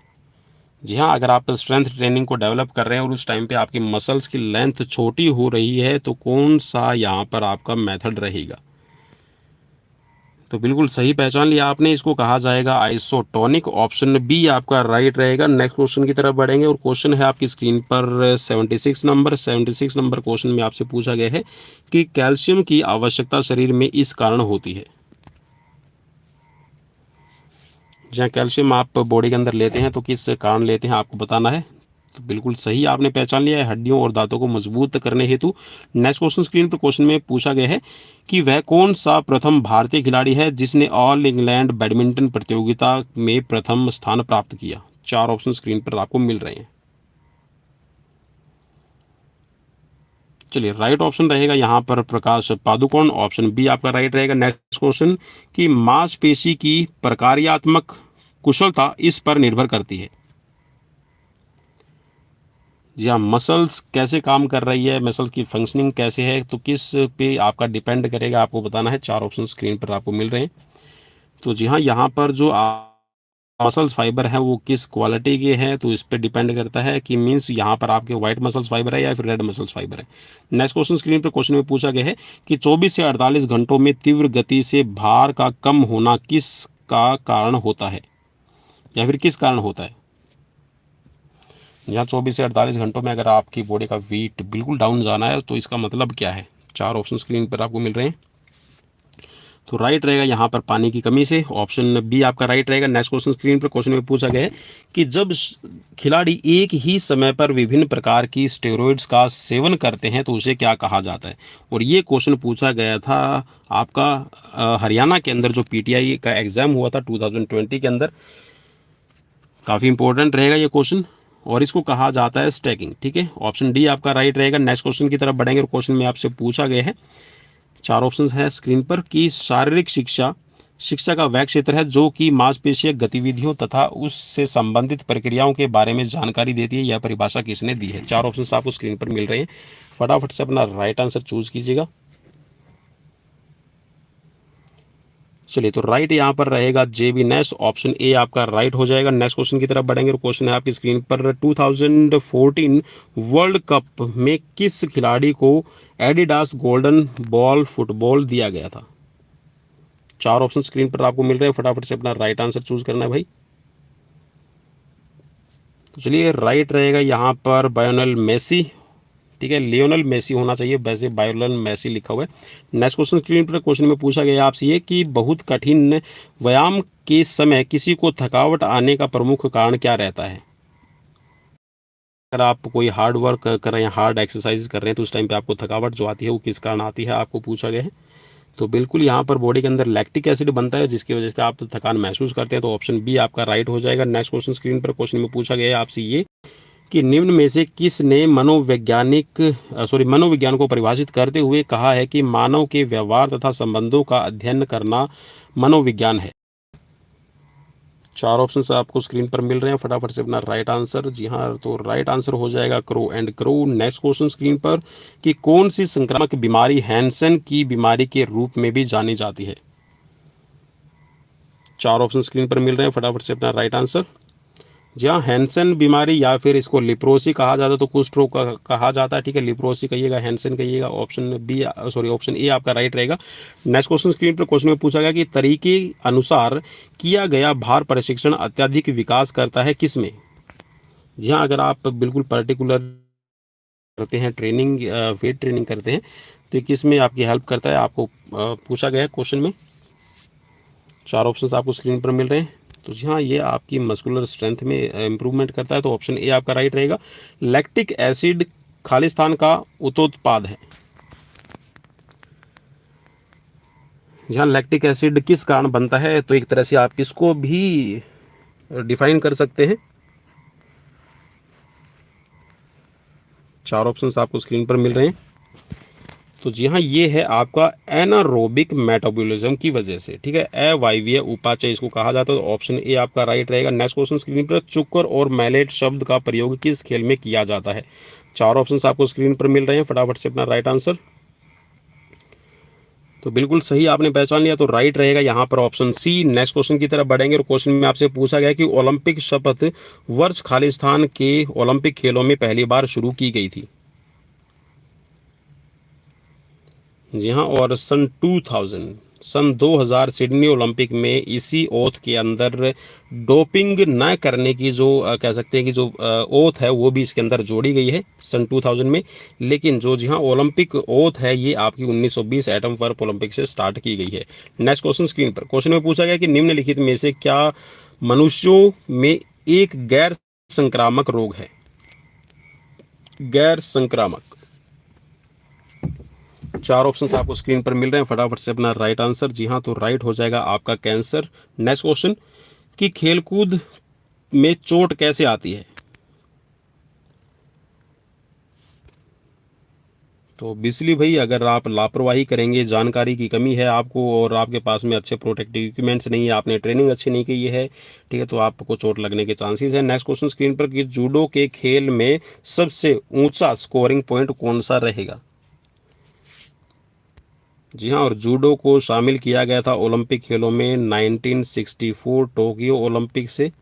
जी हाँ, अगर आप स्ट्रेंथ ट्रेनिंग को डेवलप कर रहे हैं और उस टाइम पे आपकी मसल्स की लेंथ छोटी हो रही है तो कौन सा यहाँ पर आपका मेथड रहेगा। तो बिल्कुल सही पहचान लिया आपने, इसको कहा जाएगा आइसोटोनिक, ऑप्शन बी आपका राइट रहेगा। नेक्स्ट क्वेश्चन की तरफ बढ़ेंगे और क्वेश्चन है आपकी स्क्रीन पर 76 नंबर क्वेश्चन में आपसे पूछा गया है कि कैल्शियम की आवश्यकता शरीर में इस कारण होती है। जहाँ कैल्शियम आप बॉडी के अंदर लेते हैं तो किस कारण लेते हैं आपको बताना है। तो बिल्कुल सही आपने पहचान लिया है, हड्डियों और दांतों को मजबूत करने हेतु। नेक्स्ट क्वेश्चन स्क्रीन पर क्वेश्चन में पूछा गया है कि वह कौन सा प्रथम भारतीय खिलाड़ी है जिसने ऑल इंग्लैंड बैडमिंटन प्रतियोगिता में प्रथम स्थान प्राप्त किया। 4 ऑप्शन स्क्रीन पर आपको मिल रहे हैं। चलिए, राइट ऑप्शन रहेगा यहाँ पर प्रकाश पादुकोण, ऑप्शन बी आपका राइट रहेगा। नेक्स्ट क्वेश्चन कि मांसपेशी की प्रकार्यात्मक कुशलता इस पर निर्भर करती है। जी हाँ, मसल्स कैसे काम कर रही है, मसल्स की फंक्शनिंग कैसे है, तो किस पे आपका डिपेंड करेगा आपको बताना है। 4 ऑप्शन स्क्रीन पर आपको मिल रहे हैं। तो जी हाँ, यहाँ पर जो मसल्स फाइबर हैं वो किस क्वालिटी के हैं तो इस पे डिपेंड करता है कि मीन्स यहाँ पर आपके व्हाइट मसल्स फाइबर है या फिर रेड मसल्स फाइबर है। नेक्स्ट क्वेश्चन स्क्रीन पर क्वेश्चन में पूछा गया है कि 24 से 48 घंटों में तीव्र गति से भार का कम होना किस का कारण होता है या फिर किस कारण होता है। यहाँ 24 से 48 घंटों में अगर आपकी बॉडी का वेट बिल्कुल डाउन जाना है तो इसका मतलब क्या है। 4 ऑप्शन स्क्रीन पर आपको मिल रहे हैं। तो राइट रहेगा यहाँ पर पानी की कमी से, ऑप्शन बी आपका राइट रहेगा। नेक्स्ट क्वेश्चन स्क्रीन पर क्वेश्चन में पूछा गया है कि जब खिलाड़ी एक ही समय पर विभिन्न प्रकार की स्टेरॉइड्स का सेवन करते हैं तो उसे क्या कहा जाता है। और ये क्वेश्चन पूछा गया था आपका हरियाणा के अंदर जो पीटीआई का एग्जाम हुआ था 2020 के अंदर। काफ़ी इंपॉर्टेंट रहेगा ये क्वेश्चन। और इसको कहा जाता है स्टैकिंग। ठीक है, ऑप्शन डी आपका राइट रहेगा। नेक्स्ट क्वेश्चन की तरफ बढ़ेंगे और क्वेश्चन में आपसे पूछा गया है, 4 ऑप्शंस हैं स्क्रीन पर, कि शारीरिक शिक्षा शिक्षा का वह क्षेत्र है जो कि मांसपेशीय गतिविधियों तथा उससे संबंधित प्रक्रियाओं के बारे में जानकारी देती है। यह परिभाषा किसने दी है? 4 ऑप्शंस आपको स्क्रीन पर मिल रहे हैं, फटाफट से अपना राइट आंसर चूज कीजिएगा। चलिए, तो राइट यहाँ पर रहेगा JB नेश, ऑप्शन ए आपका राइट हो जाएगा। नेक्स्ट क्वेश्चन की तरफ बढ़ेंगे और क्वेश्चन है आपकी स्क्रीन पर, 2014 वर्ल्ड कप में किस खिलाड़ी को एडिडास गोल्डन बॉल फुटबॉल दिया गया था? 4 ऑप्शन स्क्रीन पर आपको मिल रहे हैं, फटाफट से अपना राइट आंसर चूज करना है भाई। तो चलिए, राइट रहेगा यहाँ पर बायोनेल मेसी। ठीक है, लियोनेल मेसी होना चाहिए, वैसे बायोनेल मेसी लिखा हुआ है। नेक्स्ट क्वेश्चन स्क्रीन पर, क्वेश्चन में पूछा गया आपसे ये कि बहुत कठिन व्यायाम के समय किसी को थकावट आने का प्रमुख कारण क्या रहता है? अगर आप कोई हार्ड वर्क कर रहे हैं, हार्ड एक्सरसाइज कर रहे हैं, तो उस टाइम पे आपको थकावट जो आती है वो किस कारण आती है, आपको पूछा गया है। तो बिल्कुल यहाँ पर बॉडी के अंदर लैक्टिक एसिड बनता है, जिसकी वजह से आप थकान महसूस करते हैं। तो ऑप्शन बी आपका राइट हो जाएगा। नेक्स्ट क्वेश्चन स्क्रीन पर, क्वेश्चन में पूछा गया है आपसे ये कि निम्न में से किसने मनोविज्ञान को परिभाषित करते हुए कहा है कि मानव के व्यवहार तथा संबंधों का अध्ययन करना मनोविज्ञान है? 4 ऑप्शंस आपको स्क्रीन पर मिल रहे हैं, फटाफट से अपना राइट आंसर। जी हाँ, तो राइट आंसर हो जाएगा crow and crow. Next question screen पर, कि कौन सी संक्रामक बीमारी हैंसन की बीमारी के रूप में भी जानी जाती है? 4 ऑप्शन स्क्रीन पर मिल रहे हैं, फटाफट से अपना राइट आंसर। जी हाँ, हैंसन बीमारी या फिर इसको लिप्रोसी कहा जाता है, तो कुष्ठ रोग कहा जाता है। ठीक है, लिप्रोसी कहिएगा, हैंसन कहिएगा। ऑप्शन ए आपका राइट रहेगा। नेक्स्ट क्वेश्चन स्क्रीन पर, क्वेश्चन में पूछा गया कि तरीके अनुसार किया गया भार प्रशिक्षण अत्यधिक विकास करता है किसमें? जी हाँ, अगर आप बिल्कुल पर्टिकुलर करते हैं ट्रेनिंग, वेट ट्रेनिंग करते हैं, तो किस में आपकी हेल्प करता है, आपको पूछा गया है क्वेश्चन में। 4 ऑप्शंस आपको स्क्रीन पर मिल रहे हैं। तो जी हाँ, ये आपकी मस्कुलर स्ट्रेंथ में इम्प्रूवमेंट करता है। तो ऑप्शन ए आपका राइट रहेगा। लैक्टिक एसिड खालिस्तान का उपोत्पाद है। जी हाँ, लैक्टिक एसिड किस कारण बनता है? तो एक तरह से आप इसको भी डिफाइन कर सकते हैं। 4 ऑप्शंस आपको स्क्रीन पर मिल रहे हैं। तो जी हाँ, ये है आपका एनारोबिक मेटाबॉलिज्म की वजह से। ठीक है, अवायवीय उपाचय इसको कहा जाता है। तो ऑप्शन ए आपका राइट रहेगा। नेक्स्ट क्वेश्चन स्क्रीन पर, चुकर और मैलेट शब्द का प्रयोग किस खेल में किया जाता है? 4 ऑप्शंस आपको स्क्रीन पर मिल रहे हैं, फटाफट से अपना राइट आंसर। तो बिल्कुल सही आपने पहचान लिया, तो राइट रहेगा यहाँ पर ऑप्शन सी। नेक्स्ट क्वेश्चन की तरफ बढ़ेंगे और क्वेश्चन में आपसे पूछा गया कि ओलंपिक शपथ वर्ष खालिस्तान के ओलंपिक खेलों में पहली बार शुरू की गई थी? जी हाँ, और सन 2000 सिडनी ओलंपिक में इसी ओथ के अंदर डोपिंग न करने की जो कह सकते हैं कि जो ओथ है वो भी इसके अंदर जोड़ी गई है सन 2000 में। लेकिन जो जी हाँ ओलंपिक ओथ है ये आपकी 1920 एटम वर्प ओलंपिक से स्टार्ट की गई है। नेक्स्ट क्वेश्चन स्क्रीन पर, क्वेश्चन में पूछा गया कि निम्नलिखित में से क्या मनुष्यों में एक गैर संक्रामक रोग है? गैर संक्रामक। 4 ऑप्शंस आपको स्क्रीन पर मिल रहे हैं, फटाफट से अपना राइट आंसर। जी हाँ, तो राइट हो जाएगा आपका कैंसर। नेक्स्ट क्वेश्चन, कि खेलकूद में चोट कैसे आती है? तो बिजली भाई, अगर आप लापरवाही करेंगे, जानकारी की कमी है आपको और आपके पास में अच्छे प्रोटेक्टिव इक्विपमेंट्स नहीं है, आपने ट्रेनिंग अच्छी नहीं की है, ठीक है, तो आपको चोट लगने के चांसेस है। नेक्स्ट क्वेश्चन स्क्रीन पर, कि जूडो के खेल में सबसे ऊंचा स्कोरिंग पॉइंट कौन सा रहेगा? जी हाँ, और जूडो को शामिल किया गया था ओलंपिक खेलों में 1964 टोक्यो ओलंपिक से।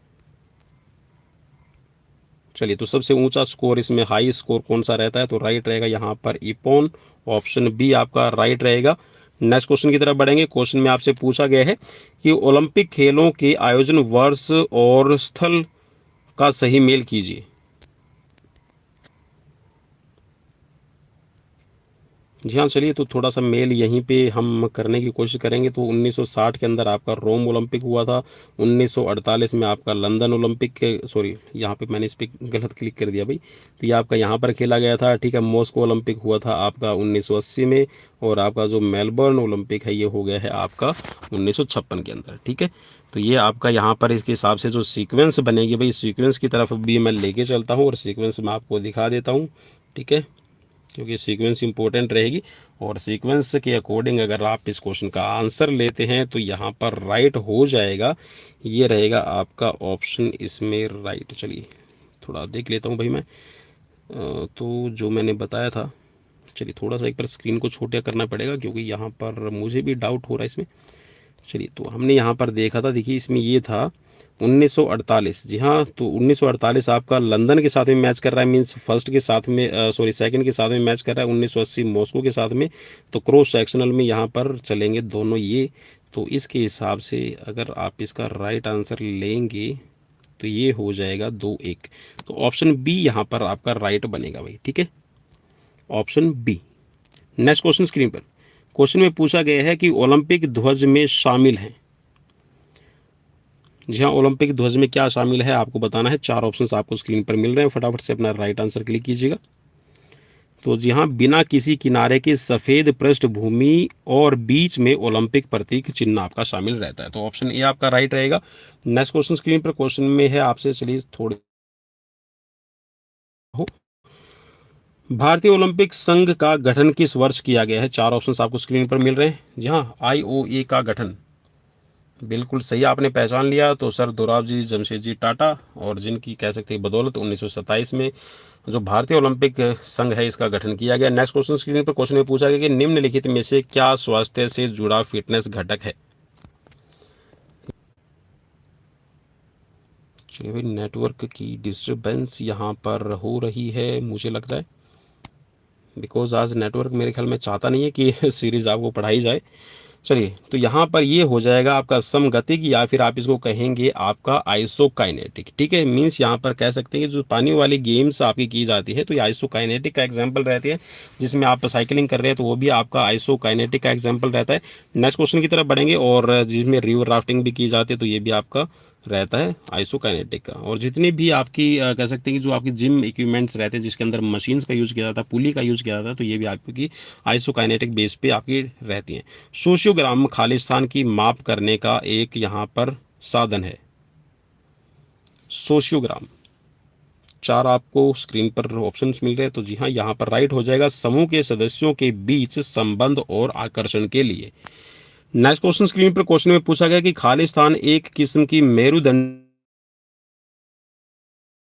चलिए, तो सबसे ऊंचा स्कोर इसमें हाई स्कोर कौन सा रहता है? तो राइट रहेगा यहाँ पर इपोन, ऑप्शन बी आपका राइट रहेगा। नेक्स्ट क्वेश्चन की तरफ बढ़ेंगे। क्वेश्चन में आपसे पूछा गया है कि ओलंपिक खेलों के आयोजन वर्ष और स्थल का सही मेल कीजिए। जी हाँ, चलिए, तो थोड़ा सा मेल यहीं पे हम करने की कोशिश करेंगे। तो 1960 के अंदर आपका रोम ओलंपिक हुआ था, 1948 में आपका लंदन ओलंपिक के, सॉरी यहाँ पे मैंने इस पर गलत क्लिक कर दिया भाई, तो ये आपका यहाँ पर खेला गया था। ठीक है, मॉस्को ओलंपिक हुआ था आपका 1980 में, और आपका जो मेलबर्न ओलंपिक है ये हो गया है आपका 1956 के अंदर। ठीक है, तो ये आपका यहाँ पर इसके हिसाब से जो सीक्वेंस बनेगी भाई, सीक्वेंस की तरफ भी मैं लेके चलता हूँ और सीक्वेंस मैं आपको दिखा देता हूँ, ठीक है, क्योंकि सीक्वेंस इंपॉर्टेंट रहेगी। और सीक्वेंस के अकॉर्डिंग अगर आप इस क्वेश्चन का आंसर लेते हैं तो यहाँ पर राइट हो जाएगा, ये रहेगा आपका ऑप्शन इसमें राइट। चलिए थोड़ा देख लेता हूँ भाई मैं, तो जो मैंने बताया था, चलिए थोड़ा सा एक बार स्क्रीन को छोटा करना पड़ेगा क्योंकि यहाँ पर मुझे भी डाउट हो रहा है इसमें। चलिए तो हमने यहाँ पर देखा था, देखिए इसमें ये था 1948, जी हाँ, तो 1948 आपका लंदन के साथ में मैच कर रहा है, मींस फर्स्ट के साथ में सॉरी सेकंड के साथ में मैच कर रहा है, 1980 मॉस्को के साथ में। तो क्रॉस सेक्शनल में यहाँ पर चलेंगे दोनों ये, तो इसके हिसाब से अगर आप इसका राइट आंसर लेंगे तो ये हो जाएगा 2-1। तो ऑप्शन बी यहाँ पर आपका राइट बनेगा भाई, ठीक है, option B. Next question screen पर, क्वेश्चन में पूछा गया है कि ओलंपिक ध्वज में शामिल हैं, जी हाँ, ओलंपिक ध्वज में क्या शामिल है आपको बताना है। 4 ऑप्शंस आपको स्क्रीन पर मिल रहे हैं, फटाफट से अपना राइट आंसर क्लिक कीजिएगा। तो जी हाँ, बिना किसी किनारे के सफ़ेद पृष्ठभूमि और बीच में ओलंपिक प्रतीक चिन्ह आपका शामिल रहता है, तो ऑप्शन ए आपका राइट रहेगा। नेक्स्ट क्वेश्चन स्क्रीन पर, क्वेश्चन में है आपसे, चलिए थोड़े हो, भारतीय ओलंपिक संघ का गठन किस वर्ष किया गया है। 4 ऑप्शंस आपको स्क्रीन पर मिल रहे हैं, जी हाँ, IOA का गठन, बिल्कुल सही आपने पहचान लिया। तो सर दोराबजी जमशेदजी टाटा, और जिनकी कह सकते हैं बदौलत 1927 में जो भारतीय ओलंपिक संघ है इसका गठन किया गया। नेक्स्ट क्वेश्चन स्क्रीन पर, क्वेश्चन में पूछा गया कि निम्नलिखित में से क्या स्वास्थ्य से जुड़ा फिटनेस घटक है। चलिए भाई, नेटवर्क की डिस्टर्बेंस यहाँ पर हो रही है मुझे लग रहा है, बिकॉज आज नेटवर्क मेरे ख्याल में चाहता नहीं है कि सीरीज़ आपको पढ़ाई जाए। चलिए तो यहाँ पर ये हो जाएगा आपका समगतिक, या फिर आप इसको कहेंगे आपका आइसोकाइनेटिक, ठीक है, मींस यहाँ पर कह सकते हैं कि जो पानी वाली गेम्स आपकी की जाती है तो ये आइसोकाइनेटिक का एग्जांपल रहती है, जिसमें आप साइकिलिंग कर रहे हैं तो वो भी आपका आइसोकाइनेटिक का एग्जांपल रहता है। नेक्स्ट क्वेश्चन की तरफ बढ़ेंगे, और जिसमें रिवर राफ्टिंग भी की जाती है तो ये भी आपका रहता है आइसोकाइनेटिक का। और जितनी भी आपकी कह सकते हैं कि जो आपकी जिम इक्विपमेंट्स रहते हैं जिसके अंदर मशीन्स का यूज़ किया जाता है, पुली का यूज़ किया जाता है, तो ये भी आपकी आइसोकाइनेटिक बेस पे आपकी रहती हैं। सोशियोग्राम खालिस्तान की माप करने का एक यहाँ पर साधन है, सोशियोग्राम। 4 आपको स्क्रीन पर ऑप्शंस मिल रहे हैं, तो जी हाँ, यहाँ पर राइट हो जाएगा समूह के सदस्यों के बीच संबंध और आकर्षण के लिए। नेक्स्ट क्वेश्चन स्क्रीन पर, क्वेश्चन में पूछा गया कि खालिस्तान एक किस्म की मेरुदंड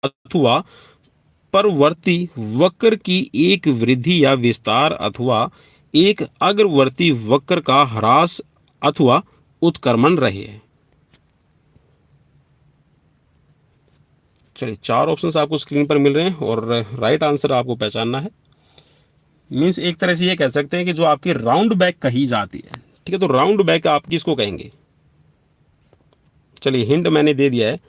अथवा परवर्ती वक्र की एक वृद्धि या विस्तार अथवा एक अग्रवर्ती वक्र का ह्रास अथवा उत्क्रमण रहे हैं। चलिए 4 ऑप्शंस आपको स्क्रीन पर मिल रहे हैं और राइट आंसर आपको पहचानना है। मीन्स एक तरह से ये कह सकते हैं कि जो आपकी राउंड बैक कही जाती है, ठीक है, तो राउंड बैक आप किसको कहेंगे। चलिए हिंट मैंने दे दिया है,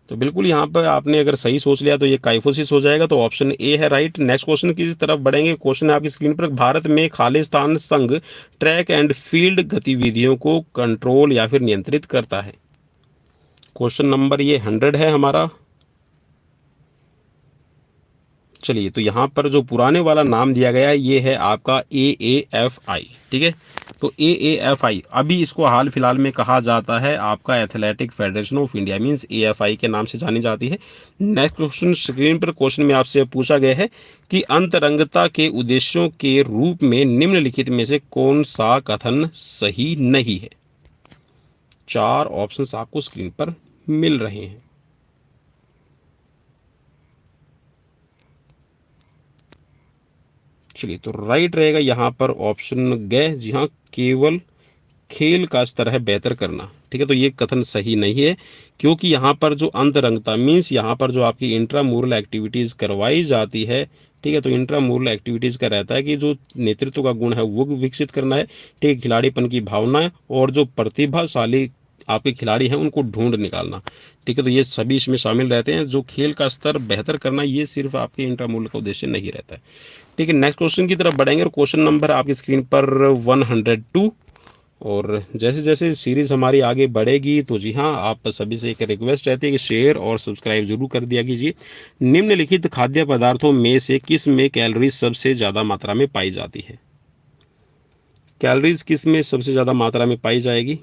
तो बिल्कुल यहाँ पर आपने अगर सही सोच लिया तो ये काइफोसिस हो जाएगा, तो ऑप्शन ए है राइट। नेक्स्ट क्वेश्चन की तरफ बढ़ेंगे, क्वेश्चन है आपकी स्क्रीन पर, भारत में खालिस्तान संघ ट्रैक एंड फील्ड गतिविधियों को कंट्रोल या फिर नियंत्रित करता है। क्वेश्चन नंबर ये 100 है हमारा। चलिए तो यहाँ पर जो पुराने वाला नाम दिया गया है ये है आपका AAFI, ठीक है, तो AAFI अभी इसको हाल फिलहाल में कहा जाता है आपका athletic federation of India, means AFI के नाम से जानी जाती है। नेक्स्ट क्वेश्चन स्क्रीन पर, क्वेश्चन में आपसे पूछा गया है कि अंतरंगता के उद्देश्यों के रूप में निम्नलिखित में से कौन सा कथन सही नहीं है। 4 ऑप्शंस आपको स्क्रीन पर मिल रहे हैं। चलिए तो राइट रहेगा यहाँ पर ऑप्शन ग, जी हाँ, केवल खेल का स्तर है बेहतर करना, ठीक है, तो ये कथन सही नहीं है, क्योंकि यहाँ पर जो अंतरंगता मीन्स यहाँ पर जो आपकी इंट्रामूरल एक्टिविटीज़ करवाई जाती है, ठीक है, तो इंट्रामूरल एक्टिविटीज़ का रहता है कि जो नेतृत्व का गुण है वो विकसित करना है, ठीक है, खिलाड़ीपन की भावना है, और जो प्रतिभाशाली आपके खिलाड़ी हैं उनको ढूंढ निकालना, ठीक है, तो ये सभी इसमें शामिल रहते हैं। जो खेल का स्तर बेहतर करना ये सिर्फ आपके इंट्रामूरल का उद्देश्य नहीं रहता है, ठीक है। नेक्स्ट क्वेश्चन की तरफ बढ़ेंगे और क्वेश्चन नंबर आपकी स्क्रीन पर 102। और जैसे जैसे सीरीज़ हमारी आगे बढ़ेगी तो जी हाँ, आप सभी से एक रिक्वेस्ट रहती है कि शेयर और सब्सक्राइब जरूर कर दिया कीजिए। निम्नलिखित खाद्य पदार्थों में से किस में कैलोरीज सबसे ज़्यादा मात्रा में पाई जाती है। कैलोरीज किस में सबसे ज़्यादा मात्रा में पाई जाएगी।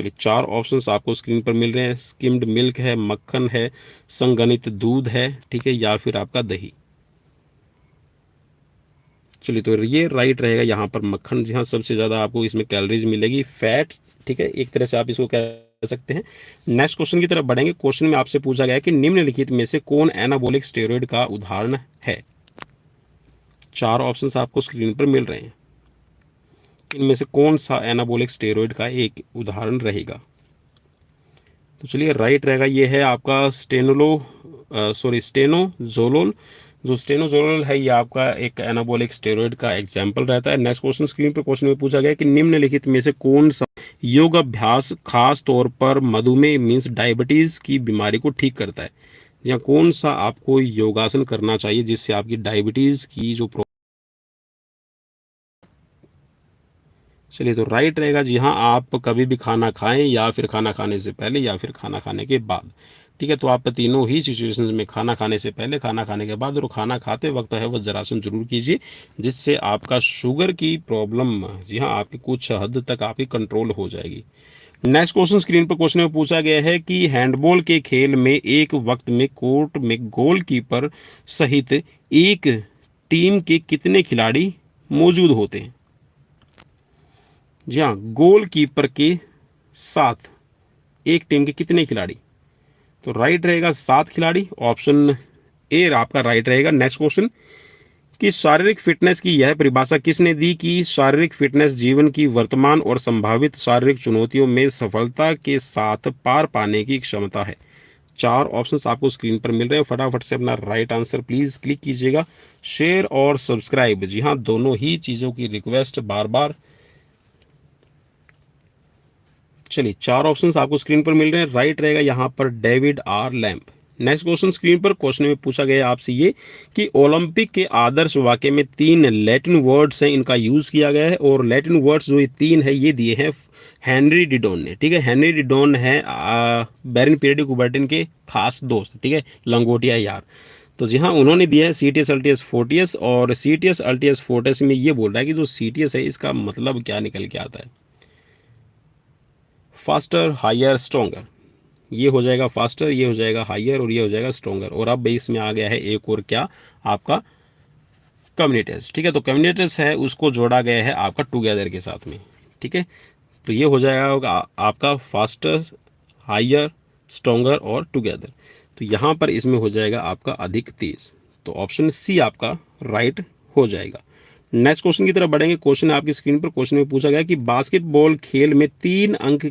चलिए 4 ऑप्शंस आपको स्क्रीन पर मिल रहे हैं। स्किम्ड मिल्क है, मक्खन है, संगनित दूध है, ठीक है, या फिर आपका दही। चलिए तो ये राइट रहेगा यहाँ पर मक्खन। जी हाँ, सबसे ज़्यादा आपको इसमें कैलोरीज मिलेगी, फैट, ठीक है, एक तरह से आप इसको कह सकते हैं। नेक्स्ट क्वेश्चन की तरफ बढ़ेंगे। क्वेश्चन में आपसे पूछा गया है कि निम्नलिखित में से कौन एनाबॉलिक स्टेरॉइड का उदाहरण है। 4 ऑप्शंस आपको स्क्रीन पर मिल रहे हैं। इनमें से कौन सा एनाबॉलिक स्टेरॉइड का एक उदाहरण रहेगा। तो चलिए राइट रहेगा, ये है आपका स्टेनोजोलोल। जो स्टेनोजोलोल है ये आपका एक एनाबॉलिक स्टेरॉइड का एग्जाम्पल रहता है। नेक्स्ट क्वेश्चन स्क्रीन पर क्वेश्चन में पूछा गया कि निम्नलिखित में से कौन सा योग अभ्यास खास तौर पर मधुमेह मीन्स डायबिटीज की बीमारी को ठीक करता है, या कौन सा आपको योगासन करना चाहिए जिससे आपकी डायबिटीज की जो चलिए तो राइट रहेगा। जी हाँ, आप कभी भी खाना खाएं, या फिर खाना खाने से पहले, या फिर खाना खाने के बाद, ठीक है। तो आप तीनों ही सिचुएशंस में, खाना खाने से पहले, खाना खाने के बाद और खाना खाते वक्त है वह जरासन जरूर कीजिए, जिससे आपका शुगर की प्रॉब्लम, जी हाँ, आपकी कुछ हद तक आपकी कंट्रोल हो जाएगी। नेक्स्ट क्वेश्चन स्क्रीन पर क्वेश्चन में पूछा गया है कि हैंडबॉल के खेल में एक वक्त में कोर्ट में गोलकीपर सहित एक टीम के कितने खिलाड़ी मौजूद होते हैं। जी हाँ, गोलकीपर के साथ एक टीम के कितने खिलाड़ी। तो राइट रहेगा 7 खिलाड़ी, ऑप्शन ए आपका राइट रहेगा। नेक्स्ट क्वेश्चन कि शारीरिक फिटनेस की यह परिभाषा किसने दी कि शारीरिक फिटनेस जीवन की वर्तमान और संभावित शारीरिक चुनौतियों में सफलता के साथ पार पाने की क्षमता है। 4 ऑप्शंस आपको स्क्रीन पर मिल रहे हैं। फटाफट से अपना राइट आंसर प्लीज क्लिक कीजिएगा। शेयर और सब्सक्राइब, जी हाँ, दोनों ही चीजों की रिक्वेस्ट बार बार। चलिए 4 ऑप्शंस आपको स्क्रीन पर मिल रहे हैं। राइट रहेगा यहाँ पर David R Lamp. Next question screen पर क्वेश्चन में पूछा गया आपसे ये कि ओलंपिक के आदर्श वाक्य में 3 लैटिन वर्ड्स हैं, इनका यूज किया गया है, और लैटिन वर्ड्स जो ये 3 है ये दिए हैं हेनरी डिडोन ने, ठीक है। हेनरी डिडोन है बैरन पीयर डी कुबर्टिन के खास दोस्त, ठीक है, लंगोटिया यार। तो जी हाँ, उन्होंने दिया है सीटीएस अल्टीएस फोर्टियस, और सीटीएस अल्टीएस फोर्टियस में ये बोल रहा है कि जो सीटीएस है इसका मतलब क्या निकल के आता है। Faster, higher, stronger. ये हो जाएगा फास्टर, ये हो जाएगा हायर, और ये हो जाएगा स्ट्रोंगर। और अब इसमें आ गया है एक और क्या, आपका कम्युनिटेस, ठीक है। तो कम्युनिटेस है उसको जोड़ा गया है आपका टुगेदर के साथ में, ठीक है। तो ये हो जाएगा आपका फास्टर, हायर, स्ट्रोंगर और टुगेदर। तो यहाँ पर इसमें हो जाएगा आपका अधिक तेज। तो ऑप्शन सी आपका राइट हो जाएगा। नेक्स्ट क्वेश्चन की तरफ बढ़ेंगे। क्वेश्चन आपकी स्क्रीन पर क्वेश्चन में पूछा गया कि बास्केटबॉल खेल में 3 अंक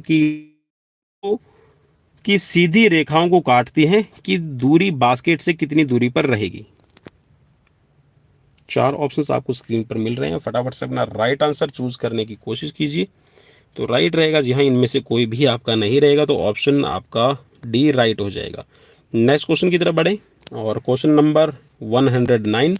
की सीधी रेखाओं को काटती हैं कि दूरी बास्केट से कितनी दूरी पर रहेगी। 4 ऑप्शंस आपको स्क्रीन पर मिल रहे हैं। फटाफट से अपना राइट आंसर चूज करने की कोशिश कीजिए। तो राइट रहेगा, जी हाँ, इनमें से कोई भी आपका नहीं रहेगा, तो ऑप्शन आपका डी राइट हो जाएगा। नेक्स्ट क्वेश्चन की तरफ बढ़े, और क्वेश्चन नंबर 109,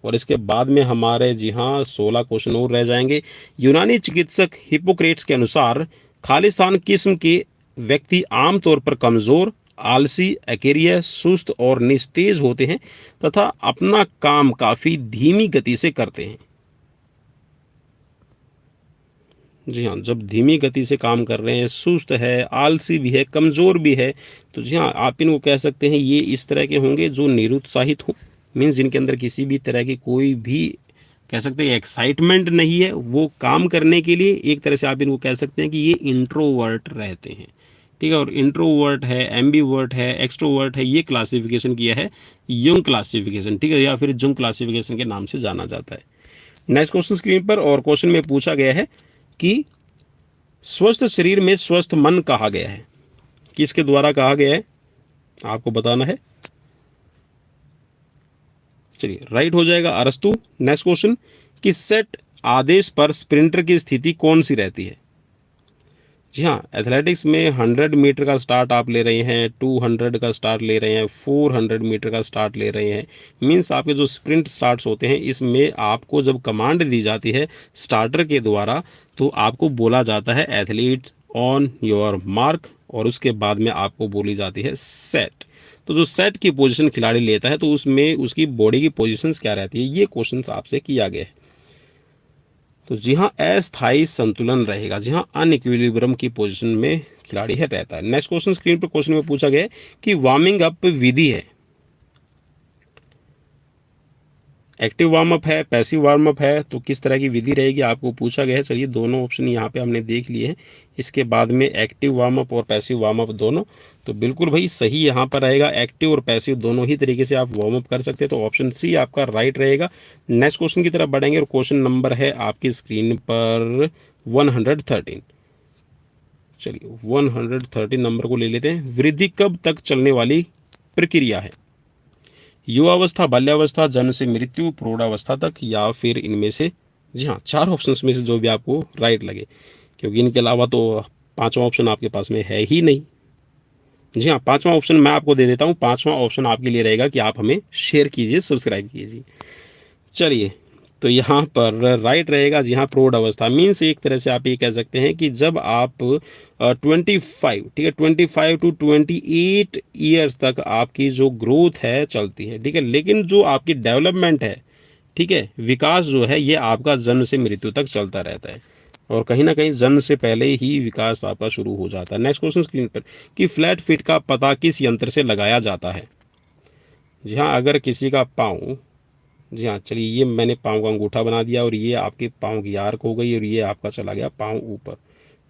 और इसके बाद में हमारे जी हाँ 16 क्वेश्चन और रह जाएंगे। यूनानी चिकित्सक हिप्पोक्रेट्स के अनुसार खालिस्तान किस्म के व्यक्ति आमतौर पर कमजोर, आलसी, अकेरिया, सुस्त और निस्तेज होते हैं तथा अपना काम काफी धीमी गति से करते हैं। जी हाँ, जब धीमी गति से काम कर रहे हैं, सुस्त है, आलसी भी है, कमज़ोर भी है, तो जी हाँ, आप इनको कह सकते हैं ये इस तरह के होंगे जो निरुत्साहित हों, मीन्स जिनके अंदर किसी भी तरह की कोई भी कह सकते हैं एक्साइटमेंट नहीं है वो काम करने के लिए। एक तरह से आप इनको कह सकते हैं कि ये इंट्रोवर्ट रहते हैं, ठीक है। और इंट्रोवर्ट है, एम्बीवर्ट है, एक्सट्रोवर्ट है, ये क्लासिफिकेशन किया है यंग क्लासिफिकेशन, ठीक है, या फिर जंग क्लासिफिकेशन के नाम से जाना जाता है। नेक्स्ट क्वेश्चन स्क्रीन पर, और क्वेश्चन में पूछा गया है कि स्वस्थ शरीर में स्वस्थ मन कहा गया है, किसके द्वारा कहा गया है आपको बताना है। चलिए राइट हो जाएगा अरस्तु। नेक्स्ट क्वेश्चन कि सेट आदेश पर स्प्रिंटर की स्थिति कौन सी रहती है। जी हाँ, एथलेटिक्स में 100 मीटर का स्टार्ट आप ले रहे हैं, 200 का स्टार्ट ले रहे हैं, 400 मीटर का स्टार्ट ले रहे हैं, मीन्स आपके जो स्प्रिंट स्टार्ट्स होते हैं इसमें आपको जब कमांड दी जाती है स्टार्टर के द्वारा तो आपको बोला जाता है एथलीट ऑन योर मार्क, और उसके बाद में आपको बोली जाती है सेट। तो जो सेट की पोजीशन खिलाड़ी लेता है तो उसमें उसकी बॉडी की पोजीशंस क्या रहती है, ये क्वेश्चन आपसे किया गया है। तो जी हाँ, अस्थायी संतुलन रहेगा। जी हाँ, अनइक्विलिब्रियम की पोजीशन में खिलाड़ी है रहता है। नेक्स्ट क्वेश्चन स्क्रीन पर क्वेश्चन में पूछा गया है कि वार्मिंग अप विधि है, एक्टिव वार्म अप है, पैसिव वार्म अप है, तो किस तरह की विधि रहेगी आपको पूछा गया है। चलिए दोनों ऑप्शन यहाँ पे हमने देख लिए हैं। इसके बाद में एक्टिव वार्म अप और पैसिव वार्म अप दोनों, तो बिल्कुल भाई सही यहाँ पर रहेगा। एक्टिव और पैसिव दोनों ही तरीके से आप वार्म अप कर सकते हैं, तो ऑप्शन सी आपका राइट रहेगा। नेक्स्ट क्वेश्चन की तरफ बढ़ेंगे और क्वेश्चन नंबर है आपकी स्क्रीन पर 113। चलिए 113 नंबर को ले लेते हैं। वृद्धि कब तक चलने वाली प्रक्रिया है? युवावस्था, बाल्यावस्था, जन्म से मृत्यु, प्रौढ़ावस्था तक, या फिर इनमें से जी हाँ चार ऑप्शंस में से जो भी आपको राइट लगे, क्योंकि इनके अलावा तो पांचवा ऑप्शन आपके पास में है ही नहीं। जी हाँ, पांचवा ऑप्शन मैं आपको दे देता हूँ। पांचवा ऑप्शन आपके लिए रहेगा कि आप हमें शेयर कीजिए, सब्सक्राइब कीजिए। चलिए, तो यहाँ पर राइट रहेगा जी हाँ प्रौढ़ अवस्था। मीन्स एक तरह से आप ये कह सकते हैं कि जब आप 25, ठीक है, 25 to 28 ईयर्स तक आपकी जो ग्रोथ है चलती है, ठीक है, लेकिन जो आपकी डेवलपमेंट है, ठीक है, विकास जो है ये आपका जन्म से मृत्यु तक चलता रहता है, और कहीं ना कहीं जन्म से पहले ही विकास आपका शुरू हो जाता है। नेक्स्ट क्वेश्चन स्क्रीन पर कि फ्लैट फिट का पता किस यंत्र से लगाया जाता है? जी हाँ, अगर किसी का पाँव, जी हाँ चलिए ये मैंने पाँव का अंगूठा बना दिया और ये आपके पाँव की आर्क हो गई और ये आपका चला गया पाँव ऊपर,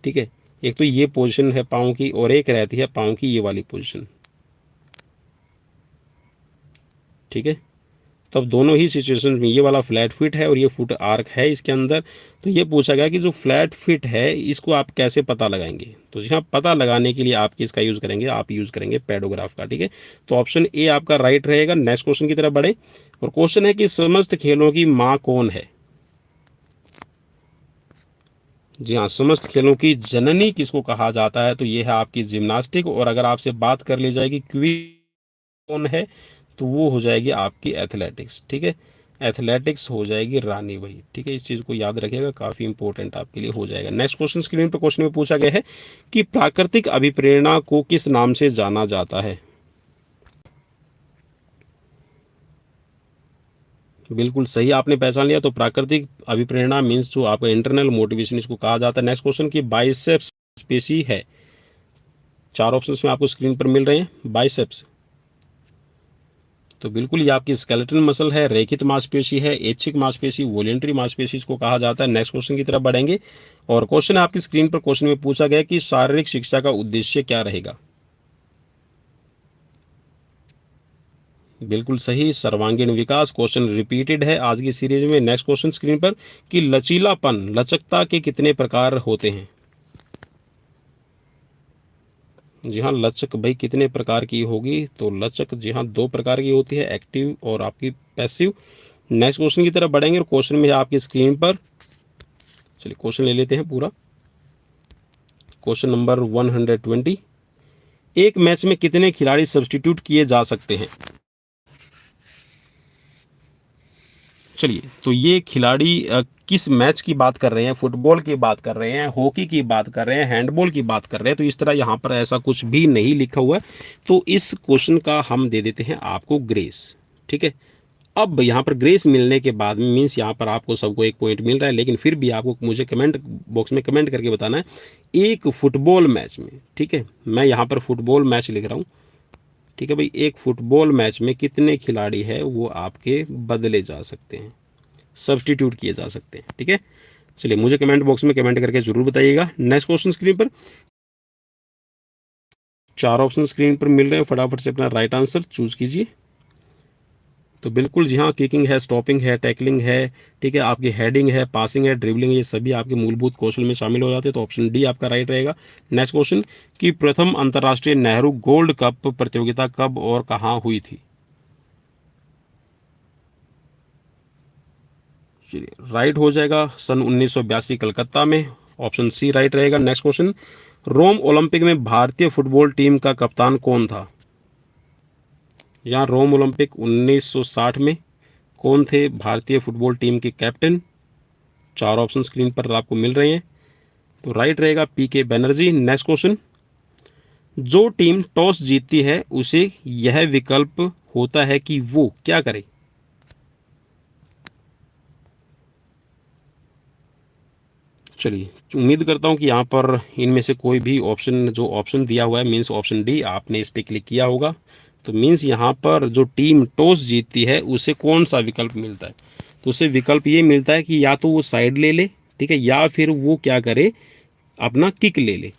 ठीक है। एक तो ये पोजीशन है पाँव की और एक रहती है पाँव की ये वाली पोजीशन, ठीक है। तो अब दोनों ही सिचुएशन में ये वाला फ्लैट फिट है और ये फुट आर्क है इसके अंदर। तो ये पूछा गया कि जो फ्लैट फिट है इसको आप कैसे पता लगाएंगे? तो जी हाँ, पता लगाने के लिए आप किसका यूज़ करेंगे? आप यूज़ करेंगे पैडोग्राफ का, ठीक है। तो ऑप्शन ए आपका राइट रहेगा। नेक्स्ट क्वेश्चन की तरफ बढ़े और क्वेश्चन है कि समस्त खेलों की माँ कौन है? जी हाँ, समस्त खेलों की जननी किसको कहा जाता है? तो ये है आपकी जिम्नास्टिक। और अगर आपसे बात कर ली जाएगी क्वीन कौन है, तो वो हो जाएगी आपकी एथलेटिक्स, ठीक है। एथलेटिक्स हो जाएगी रानी वही, ठीक है। इस चीज़ को याद रखिएगा, काफ़ी इंपॉर्टेंट आपके लिए हो जाएगा। नेक्स्ट क्वेश्चन स्क्रीन पर क्वेश्चन में पूछा गया है कि प्राकृतिक अभिप्रेरणा को किस नाम से जाना जाता है? बिल्कुल सही आपने पहचान लिया। तो प्राकृतिक अभिप्रेरणा मीन्स जो आपका इंटरनल मोटिवेशन इसको कहा जाता है। नेक्स्ट क्वेश्चन की बाइसेप्स पेशी है, चार ऑप्शंस में आपको स्क्रीन पर मिल रहे हैं। बाइसेप्स, तो बिल्कुल ये आपकी स्केलेटल मसल है, रेखित मांसपेशी है, ऐच्छिक मांसपेशी, वॉलेंटरी मांसपेशी इसको कहा जाता है। नेक्स्ट क्वेश्चन की तरफ बढ़ेंगे और क्वेश्चन है आपकी स्क्रीन पर। क्वेश्चन में पूछा गया कि शारीरिक शिक्षा का उद्देश्य क्या रहेगा? बिल्कुल सही, सर्वांगीण विकास। क्वेश्चन रिपीटेड है आज की सीरीज में। नेक्स्ट क्वेश्चन स्क्रीन पर कि लचीलापन, लचकता के कितने प्रकार होते हैं? जी हाँ, लचक भाई कितने प्रकार की होगी? तो लचक जी हाँ दो प्रकार की होती है, एक्टिव और आपकी पैसिव। नेक्स्ट क्वेश्चन की तरफ बढ़ेंगे और क्वेश्चन में है आपकी स्क्रीन पर, चलिए क्वेश्चन ले लेते हैं पूरा। क्वेश्चन नंबर 120, एक मैच में कितने खिलाड़ी सब्स्टिट्यूट किए जा सकते हैं? चलिए, तो ये खिलाड़ी किस मैच की बात कर रहे हैं? फुटबॉल की बात कर रहे हैं, हॉकी की बात कर रहे हैं, हैंडबॉल की बात कर रहे हैं? तो इस तरह यहाँ पर ऐसा कुछ भी नहीं लिखा हुआ है, तो इस क्वेश्चन का हम दे देते हैं आपको ग्रेस, ठीक है। अब यहाँ पर ग्रेस मिलने के बाद मीन्स यहाँ पर आपको सबको एक पॉइंट मिल रहा है, लेकिन फिर भी आपको मुझे कमेंट बॉक्स में कमेंट करके बताना है एक फुटबॉल मैच में, ठीक है। मैं यहाँ पर फुटबॉल मैच लिख रहा हूँ, ठीक है भाई। एक फुटबॉल मैच में कितने खिलाड़ी है वो आपके बदले जा सकते हैं, सब्स्टिट्यूट किए जा सकते हैं, ठीक है। चलिए मुझे कमेंट बॉक्स में कमेंट करके जरूर बताइएगा। नेक्स्ट क्वेश्चन स्क्रीन पर, चार ऑप्शन स्क्रीन पर मिल रहे हैं, फटाफट से अपना राइट आंसर चूज कीजिए। तो बिल्कुल जी हाँ, किकिंग है, स्टॉपिंग है, टैकलिंग है, ठीक है, आपकी हेडिंग है, पासिंग है, ड्रिबलिंग है, ये सभी आपके मूलभूत कौशल में शामिल हो जाते हैं। तो ऑप्शन डी आपका राइट रहेगा। नेक्स्ट क्वेश्चन कि प्रथम अंतर्राष्ट्रीय नेहरू गोल्ड कप प्रतियोगिता कब और कहाँ हुई थी? चलिए राइट हो जाएगा, सन 1982 कलकत्ता में। ऑप्शन सी राइट रहेगा। नेक्स्ट क्वेश्चन, रोम ओलंपिक में भारतीय फुटबॉल टीम का कप्तान कौन था? यहाँ रोम ओलंपिक 1960 में कौन थे भारतीय फुटबॉल टीम के कैप्टन? चार ऑप्शन स्क्रीन पर आपको मिल रहे हैं, तो राइट रहेगा पीके बनर्जी। नेक्स्ट क्वेश्चन, जो टीम टॉस जीतती है उसे यह विकल्प होता है कि वो क्या करे? चलिए, उम्मीद करता हूँ कि यहाँ पर इनमें से कोई भी ऑप्शन, जो ऑप्शन दिया हुआ है मीन्स ऑप्शन डी, आपने इस पर क्लिक किया होगा। तो मीन्स यहाँ पर जो टीम टॉस जीतती है उसे कौन सा विकल्प मिलता है? तो उसे विकल्प ये मिलता है कि या तो वो साइड ले ले, ठीक है, या फिर वो क्या करे, अपना किक ले ले।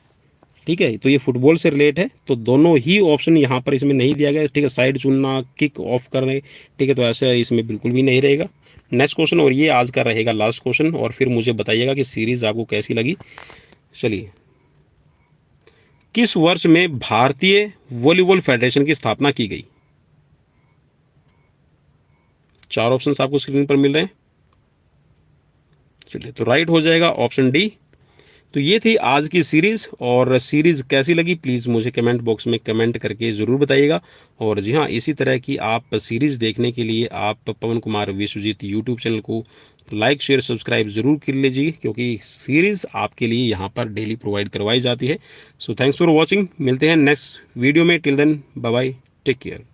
ठीक है, तो ये फुटबॉल से रिलेट है, तो दोनों ही ऑप्शन यहाँ पर इसमें नहीं दिया गया। ठीक है, साइड चुनना, किक ऑफ करने, ठीक है, तो ऐसे इसमें बिल्कुल भी नहीं रहेगा। नेक्स्ट क्वेश्चन, और ये आज का रहेगा लास्ट क्वेश्चन, और फिर मुझे बताइएगा कि सीरीज आपको कैसी लगी। चलिए, किस वर्ष में भारतीय वॉलीबॉल फेडरेशन की स्थापना की गई? चार ऑप्शंस आपको स्क्रीन पर मिल रहे हैं। चलिए, तो राइट हो जाएगा ऑप्शन डी। तो ये थी आज की सीरीज़, और सीरीज़ कैसी लगी प्लीज़ मुझे कमेंट बॉक्स में कमेंट करके ज़रूर बताइएगा। और जी हाँ, इसी तरह की आप सीरीज़ देखने के लिए आप पवन कुमार विश्वजीत यूट्यूब चैनल को लाइक शेयर सब्सक्राइब ज़रूर कर लीजिए, क्योंकि सीरीज़ आपके लिए यहाँ पर डेली प्रोवाइड करवाई जाती है। सो थैंक्स फॉर वॉचिंग, मिलते हैं नेक्स्ट वीडियो में। Till then bye bye, take care.